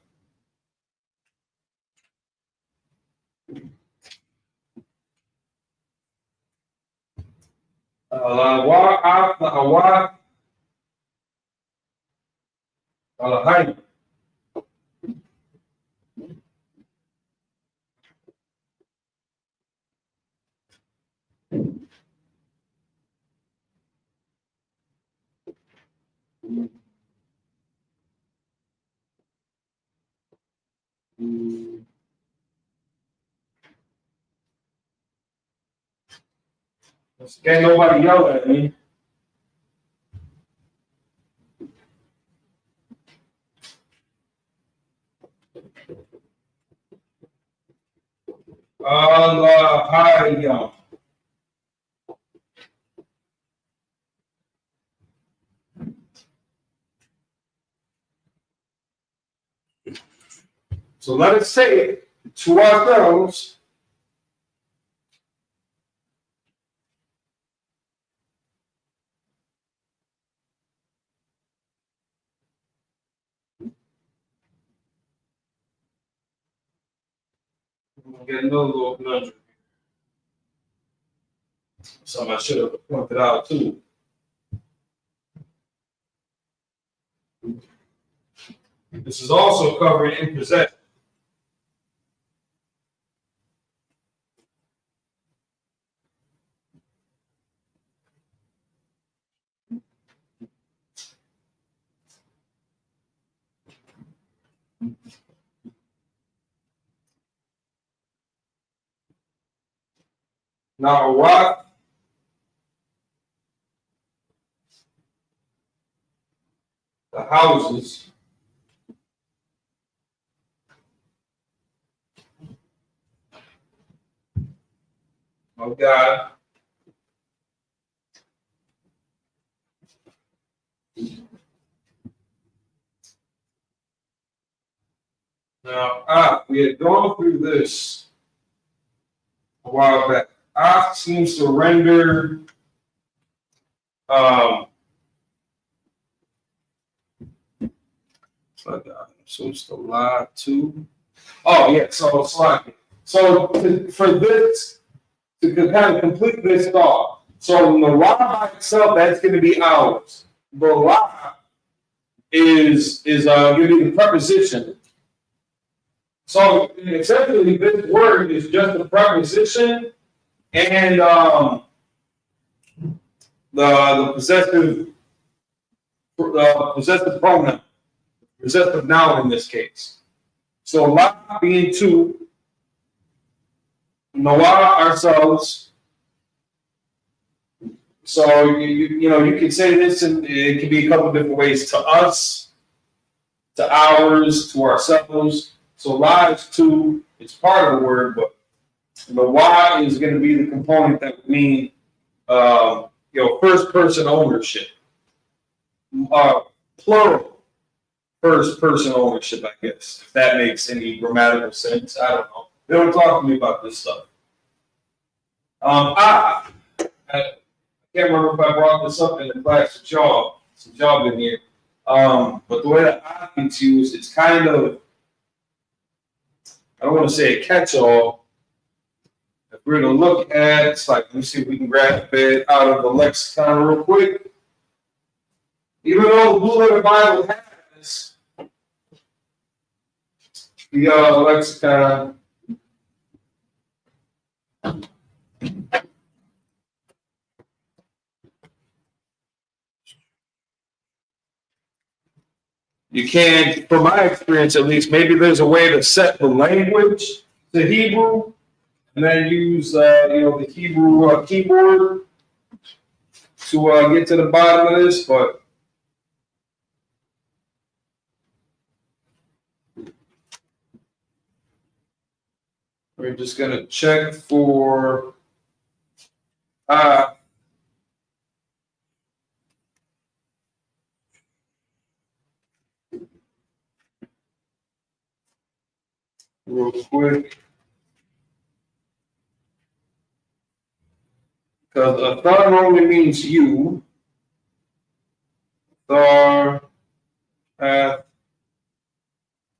Can't nobody yell at me. So let us say it to ourselves. I'm getting another little conundrum. Something I should have pointed out too. This is also covered in possession. Now, what? The houses of God now, we had gone through this a while back. Seems to render so it's the lie too. Oh yeah, so it's like for this to kind of complete this thought. So the lie by itself, that's going to be ours. The lie is going to be the preposition. So essentially, this word is just a preposition and the possessive pronoun, possessive noun in this case. So la being two, Noah ourselves. So you can say this, and it can be a couple different ways: to us, to ours, to ourselves. So la is two; it's part of the word, but Noah is going to be the component that would mean first person ownership, plural first person ownership, I guess, if that makes any grammatical sense. I don't know. They don't talk to me about this stuff. I can't remember if I brought this up in the class with y'all, since y'all been here. But the way that I gets used, it's kind of, I don't want to say a catch-all. If we're going to look at, it's like, let me see if we can grab it out of the lexicon real quick. Even though the Blue Letter Bible has the lexicon. You can't, from my experience at least, maybe there's a way to set the language to Hebrew and then use the Hebrew keyboard to get to the bottom of this, but we're just gonna check for real quick. Because a thar normally means you. Thar, path,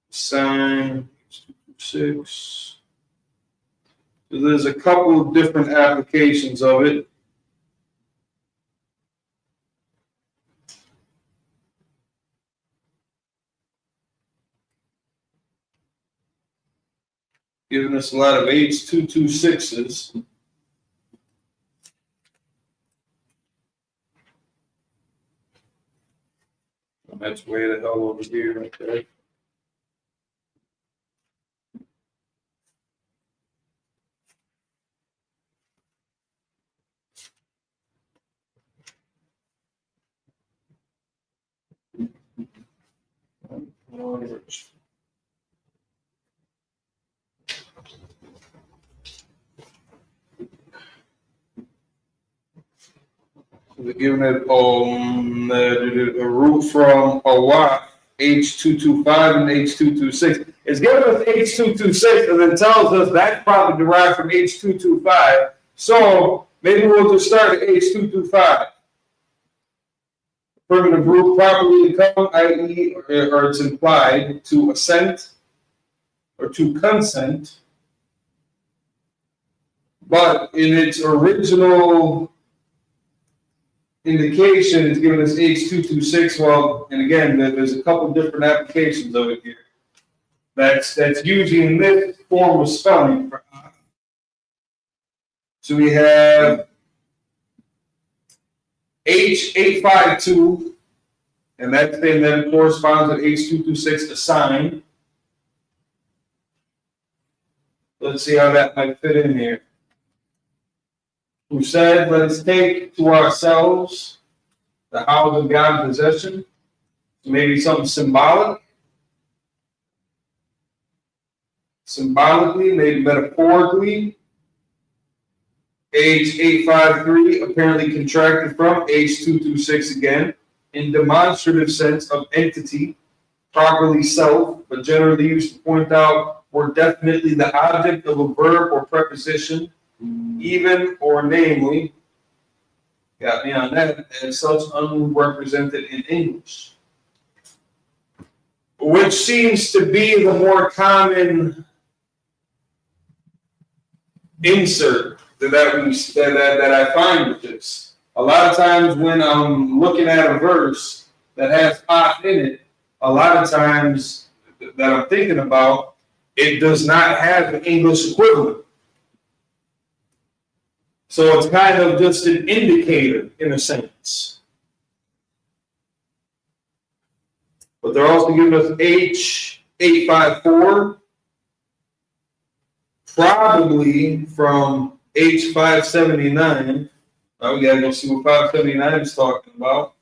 sign, 6. So there's a couple of different applications of it. Giving us a lot of H226s. That's way the hell over here, okay. We're giving it a root from Awak, H225 and H226. It's giving us H226 and then tells us that's probably derived from H225. So maybe we'll just start at H225. Primitive root properly come, i.e., or it's implied to assent or to consent. But in its original indication, it's giving us H226. Well, and again, there's a couple different applications of it here. That's using this form of spelling. So we have H852, and that thing then corresponds with H226 assigned. Let's see how that might fit in here. Who said, let's take to ourselves the house of God in possession. Maybe something symbolic. Symbolically, maybe metaphorically. H853 apparently contracted from H226 again, in demonstrative sense of entity, properly self, but generally used to point out more definitely the object of a verb or preposition, even or namely. Got me on that, and such unrepresented in English. Which seems to be the more common insert that I find with this. A lot of times when I'm looking at a verse that has "ach" in it, a lot of times that I'm thinking about, it does not have an English equivalent. So it's kind of just an indicator in a sense. But they're also giving us H854, probably from H579. We gotta go see what 579 is talking about.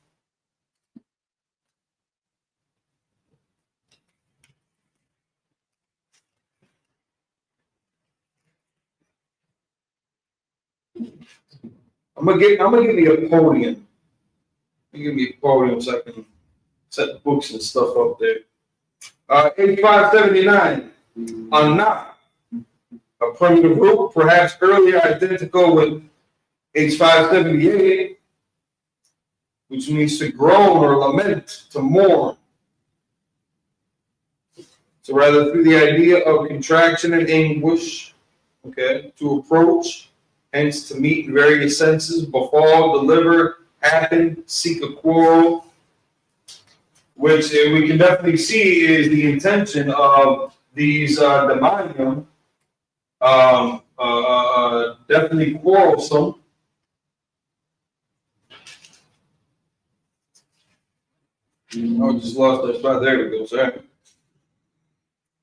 I'm gonna give me a podium. Give me a podium so I can set the books and stuff up there. H579, Anna. A primitive root, perhaps earlier identical with H578, which means to groan or lament, to mourn. So rather through the idea of contraction and anguish, okay, to approach, hence to meet in various senses, befall, deliver, happen, seek a quarrel, which we can definitely see is the intention of these demonium definitely quarrelsome. Oh, just lost that spot. There we go, sir.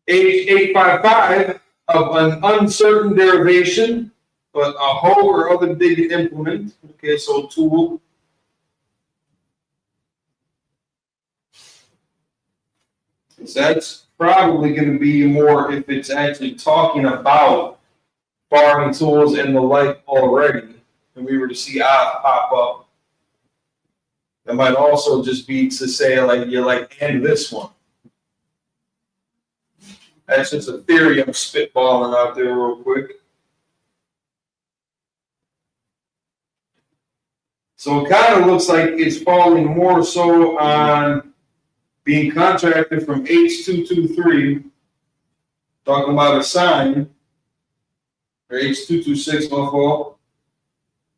H855 of an uncertain derivation, but a hoe or other big implement. Okay, so tool. So that's probably going to be more if it's actually talking about farming tools and the like already, and we were to see pop up. That might also just be to say, like, you're like, and this one. That's just a theory I'm spitballing out there real quick. So it kind of looks like it's falling more so on being contracted from H223, talking about a sign, or H226, my fault,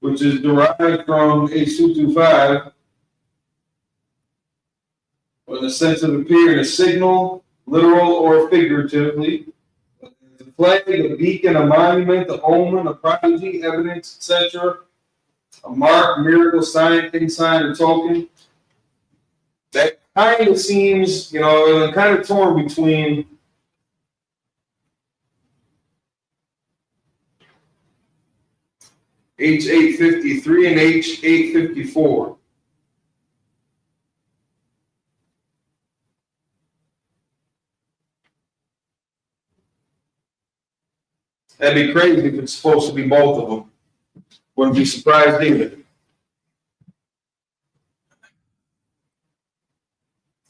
which is derived from H225. When the sense of appearing a signal, literal or figuratively, a flag, a beacon, a monument, a omen, a prodigy, evidence, etc., a mark, miracle, sign, thing, sign, or token. That kind of seems, kind of torn between H853 and H854. That'd be crazy if it's supposed to be both of them. Wouldn't be surprised either.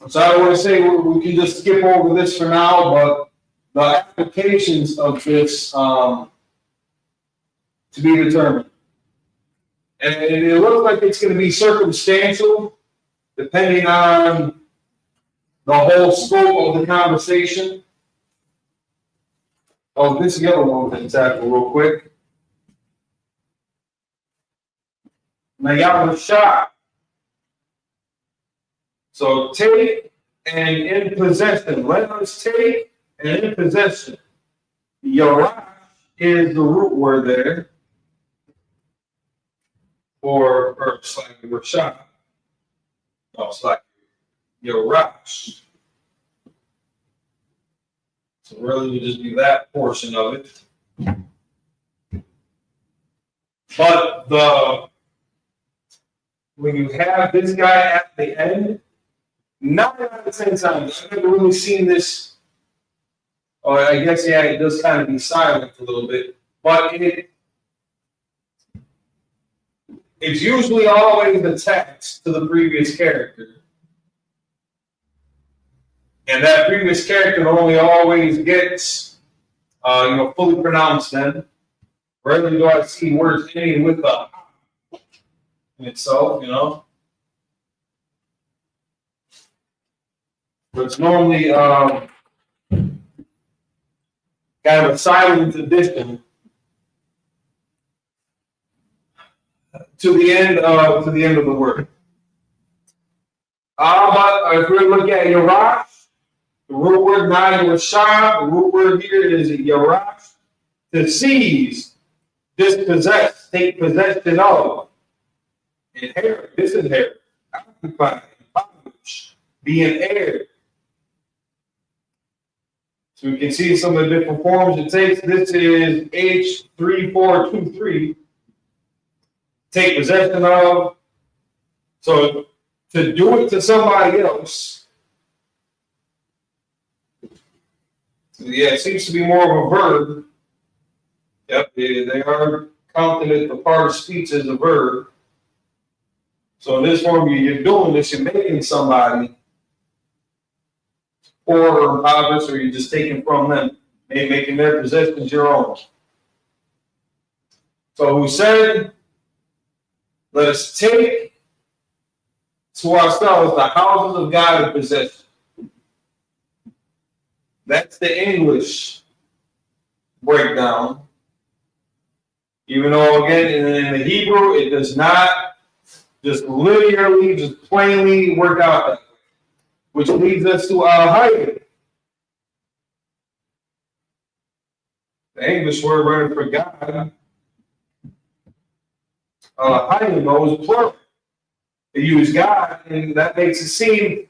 So I don't want to say we can just skip over this for now, but the applications of this to be determined. And it looks like it's going to be circumstantial, depending on the whole scope of the conversation. Oh, this is the other one we can tackle real quick. Lashawan. So take and in possession. Let us take and in possession. Yarash is the root word there. Or slightly Rashad. No, it's like Yarash. So really, we just do that portion of it. But when you have this guy at the end, 9 out of 10 times, I've never really seen this. Oh, I guess, yeah, it does kind of be silent a little bit. But it's usually always attached to the previous character. And that previous character only always gets, fully pronounced then. Rarely do I see words ending with the in itself, But it's normally kind of a silent addition to the end of the word. But if we look at Yarash, the root word not Lashawan, the root word here is Yarash, to seize, dispossess, take possession of, inherit, disinherit, occupy, bondage, be an heir. So we can see some of the different forms it takes. This is H3423. Take possession of. So to do it to somebody else. Yeah, it seems to be more of a verb. Yep, they are counting it the part of speech as a verb. So in this form, you're doing this, you're making somebody poor or impoverished, or you're just taking from them, making their possessions your own. So who said, let us take to ourselves the houses of God in possession. That's the English breakdown. Even though, again, in the Hebrew, it does not just linearly, just plainly work out that way. Which leads us to our height. The English word rendered for God, Hayim, is plural. They use God, and that makes it seem,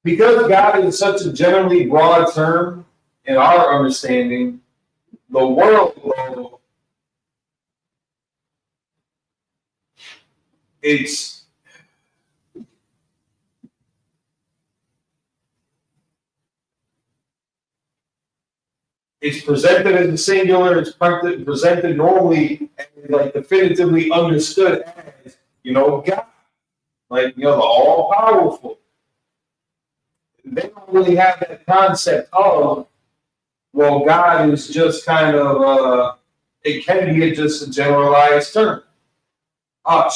because God is such a generally broad term in our understanding, the world, though, it's presented as a singular. It's presented normally and like definitively understood as, God, like, the all powerful. They don't really have that concept of, well, God is just kind of, it can be just a generalized term.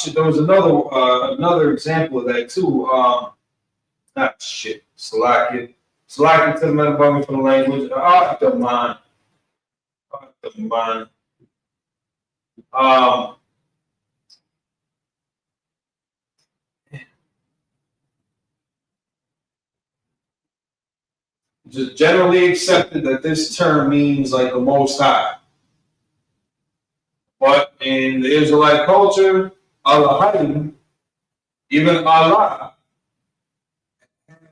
Shit, there was another example of that too. Salakia to the men above from the language. Don't mind. Just generally accepted that this term means like the Most High. But in the Israelite culture, Allah, even Allah,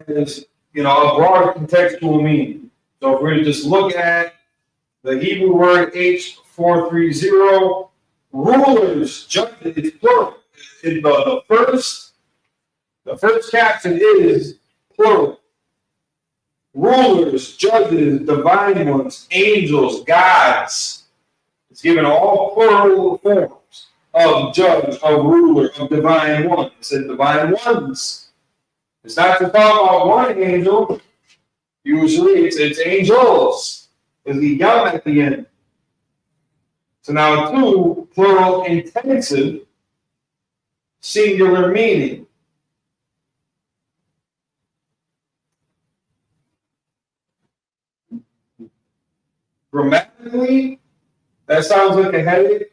has a broader contextual meaning. So if we were to just look at the Hebrew word H430, rulers, judges, it's plural. The first caption is plural. Rulers, judges, divine ones, angels, gods. It's given all plural forms of judge, of ruler, of divine one. It said divine ones. It's not to talk about one angel. Usually it's angels. There's the yam at the end. So now two, plural intensive, singular meaning. Grammatically, that sounds like a headache.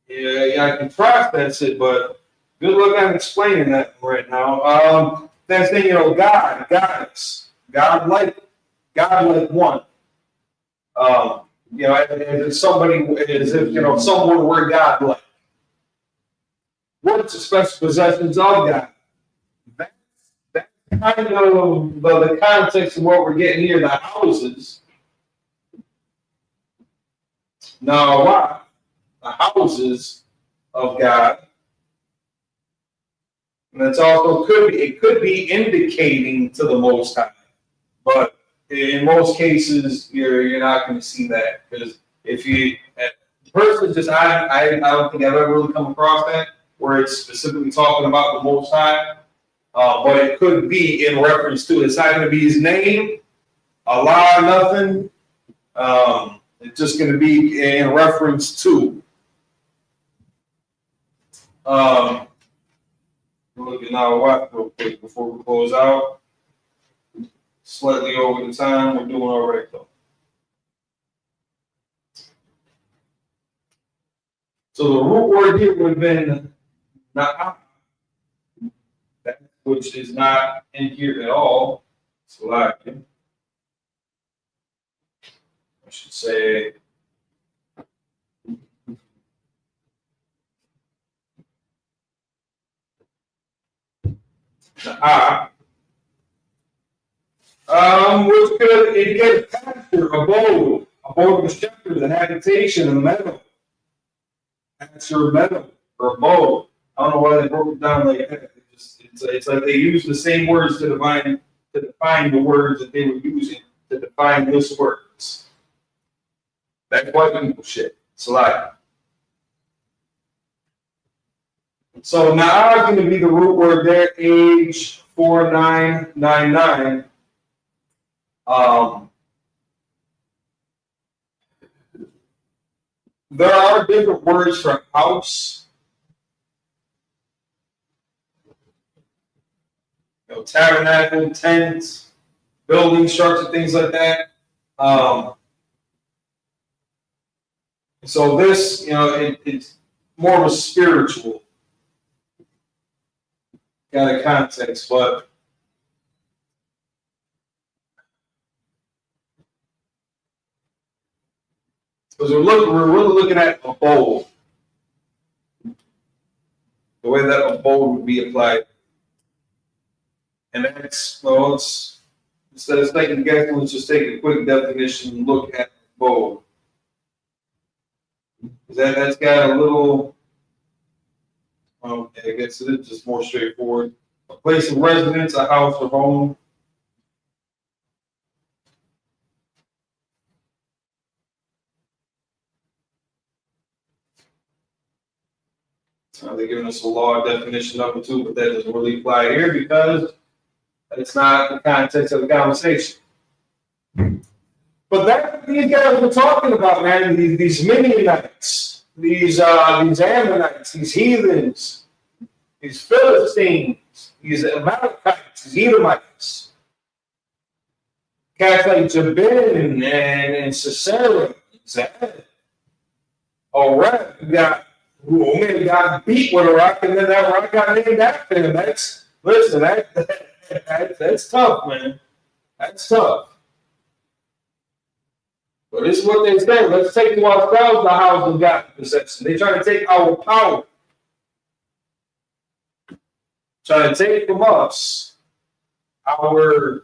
Yeah, I can trust that's it, but good luck on explaining that right now. That's thing, God, goddess, God like one. As if someone were God like. What's the special possessions of God? That's kind of the context of what we're getting here, the houses. Now, why? The houses of God. And it's also could be indicating to the Most High. But in most cases, you're not going to see that, because if you personally just I don't think I've ever really come across that where it's specifically talking about the Most High, but it could be in reference to. It's not going to be His name, Allah, nothing. It's just going to be in reference to. Look at our watch real quick before we close out. Slightly over the time, we're doing all right though. So the root word here would have been na'ah, which is not in here at all. So I should say na'ah. Which could indicate pasture, abode of the shepherd, the habitation, a meadow. Pasture, meadow, or abode. I don't know why they broke it down like that. It's like they use the same words to define the words that they were using to define this words. That's white people shit. Slide. So now is going to be the root word there, age 4999. There are different words for house. Tabernacle, tent, building, structure, things like that. So this, it's more of a spiritual kind of context, but Because we're really looking at a bowl. The way that a bowl would be applied. And that's, well, instead of taking a guess, let's just take a quick definition and look at the bowl. That's got a little, I guess it's just more straightforward. A place of residence, a house or home. They're giving us a law definition of it too, but that doesn't really apply here because it's not the context of the conversation. But that's what these guys were talking about, man. These Midianites, these Ammonites, these heathens, these Philistines, these Amalekites, these Edomites. Cats like Jabin and Sisera, Zed. All right, we got got beat with a rock, and then that rock got named after him. That's tough, man. That's tough. But this is what they say. Let's take to ourselves the house of God possession. They try to take our power. Try to take from us our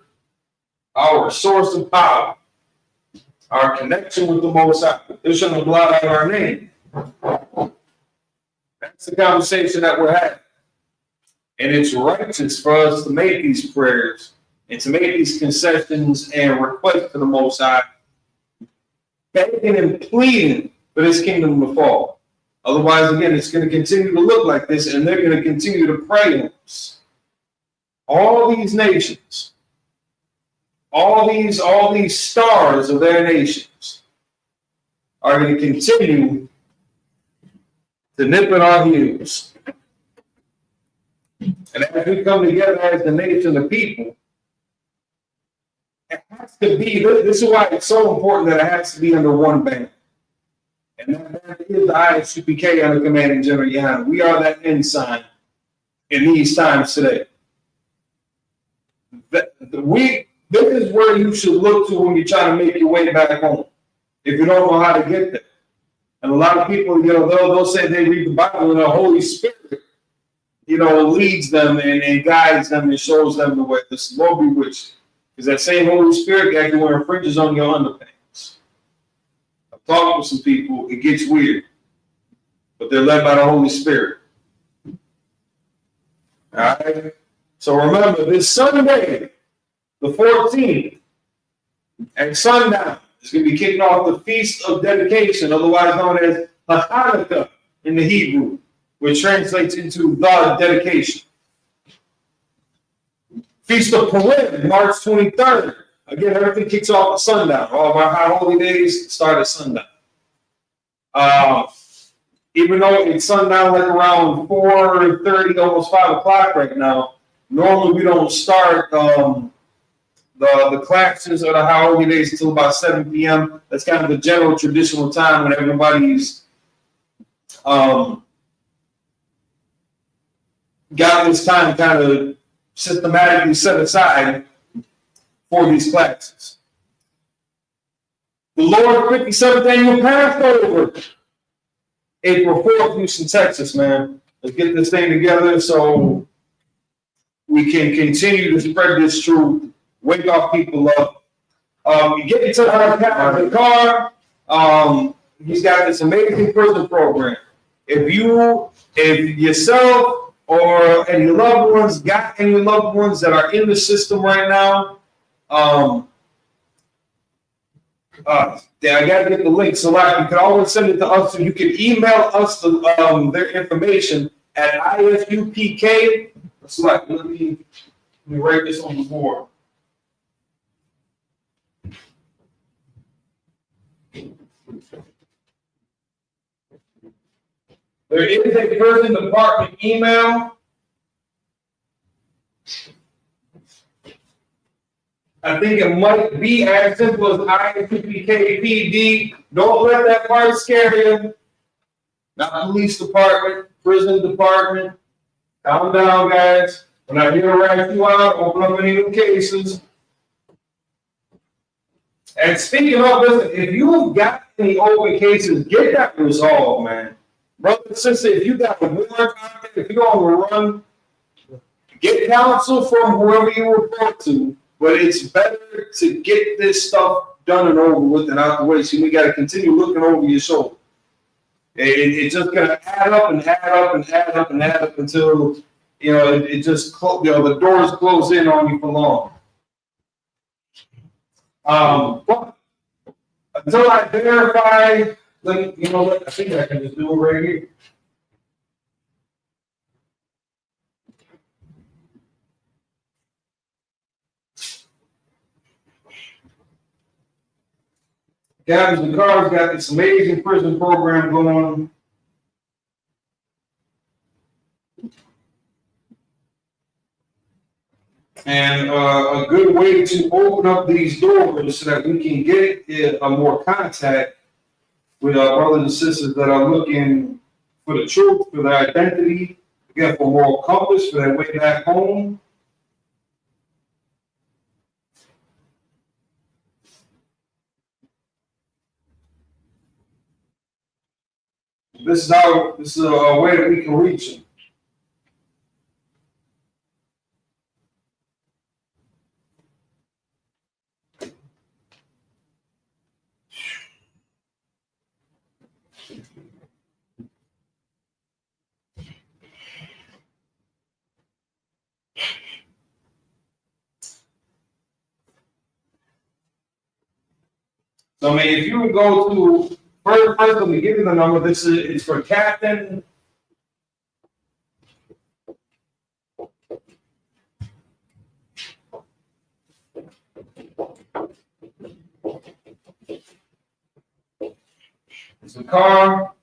source of power, our connection with the Most High. They're trying to blot out our name. That's the conversation that we're having. And it's righteous for us to make these prayers and to make these concessions and requests to the Most High, begging and pleading for this kingdom to fall. Otherwise, again, it's going to continue to look like this, and they're going to continue to prey on us. All these nations, all these stars of their nations are going to continue to nip at our heels. And as we come together as the nation of people, it has to be, this is why it's so important that it has to be under one banner. And that banner is the Isupk under Commanding General Yana. We are that ensign in these times today. This is where you should look to when you're trying to make your way back home, if you don't know how to get there. And a lot of people, they'll say they read the Bible and the Holy Spirit, leads them and guides them and shows them the way. This Lord be with you. Because that same Holy Spirit got you wearing fringes on your underpants. I've talked with some people, it gets weird. But they're led by the Holy Spirit. All right? So remember, this Sunday, the 14th, at sundown, it's going to be kicking off the Feast of Dedication, otherwise known as Hanukkah in the Hebrew, which translates into the dedication. Feast of Purim, March 23rd. Again, everything kicks off at sundown. All of our high holy days start at sundown. Even though it's sundown like around 4:30, almost 5 o'clock right now, normally we don't start the classes or the high holy days until about 7 p.m. That's kind of the general traditional time when everybody's got this time kind of systematically set aside for these classes. The Lord's 57th annual Passover, April 4th, Houston, Texas, man. Let's get this thing together so we can continue to spread this truth, wake our people up. You get into the car, he's got this amazing prison program. If yourself or any loved ones got any loved ones that are in the system right now, I got to get the link. So you can always send it to us. So you can email us their information at ISUPK. Select. Let me write this on the board. There is a prison department email. I think it might be as simple as ISUPKPD. Don't let that part scare you. Not police department, prison department. Calm down, guys. We're not here to rat you out, open up any new cases. And speaking of, listen, if you've got any open cases, get that resolved, man. Brother and sister, if you got a warrant out there, if you're on the run, get counsel from whoever you report to. But it's better to get this stuff done and over with and out the way. So we got to continue looking over your shoulder. It's just going to add up and add up and add up and add up until, it just, the doors close in on you for long. But until I verify, I think I can just do it right here. Captains and Cars got this amazing prison program going on. And a good way to open up these doors so that we can get a more contact with our brothers and sisters that are looking for the truth, for their identity, again, for moral compass, for their way back home. This is a way that we can reach them. So, if you would go to first, let me give you the number. It's for Captain. It's a car.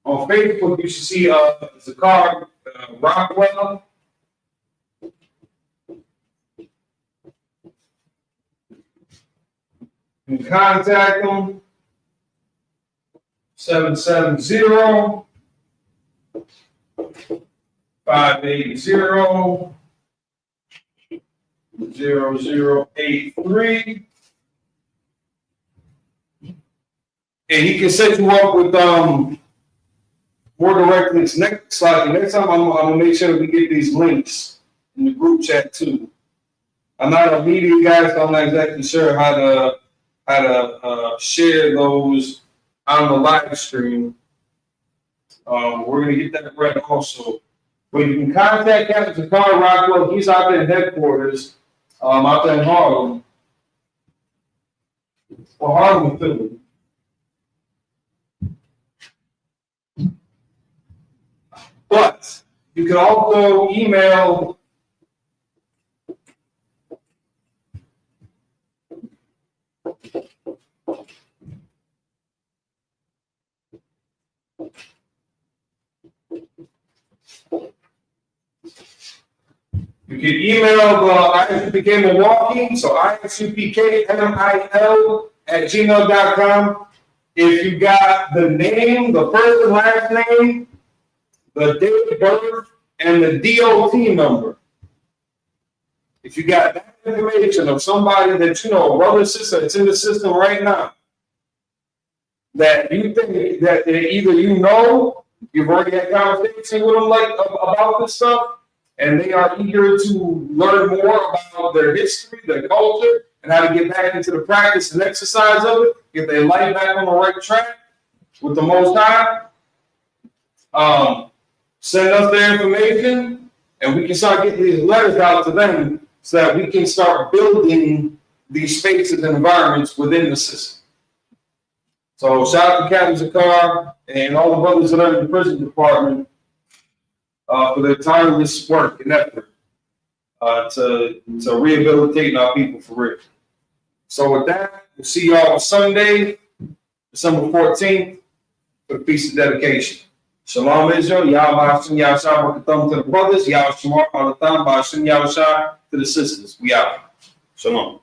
On Facebook, you should see it's a car, Rockwell. You can contact them. 770-580-0083. And he can set you up with more direct links. Next time I'm gonna make sure that we get these links in the group chat too. I'm not a media guy, so I'm not exactly sure how to share those on the live stream. We're gonna get that ready also. But you can contact Captain Carl Rockwell. He's out there in headquarters, out there in Harlem. Or Harlem, Philly. But you can also email Isupk Milwaukee, so isupkmil@gmail.com. If you got the name, the first and last name, the date of birth, and the DOT number. If you got that information of somebody that you know, brother or sister that's in the system right now, that you think that either you've already had conversation with them about this stuff, and they are eager to learn more about their history, their culture, and how to get back into the practice and exercise of it, get their life back on the right track with the Most High. Send us their information, and we can start getting these letters out to them so that we can start building these spaces and environments within the system. So shout out to Captain Zakar and all the brothers that are in the prison department for their tireless work and effort to rehabilitate our people for real. So with that, we'll see y'all on Sunday, December 14th, for the Feast of Dedication. Shalom Israel, Yahweh Hashem Yahshua B'Katham to the brothers, Yahweh Shemar B'Alatham B'Hashem Yahshua to the sisters. We out. Shalom.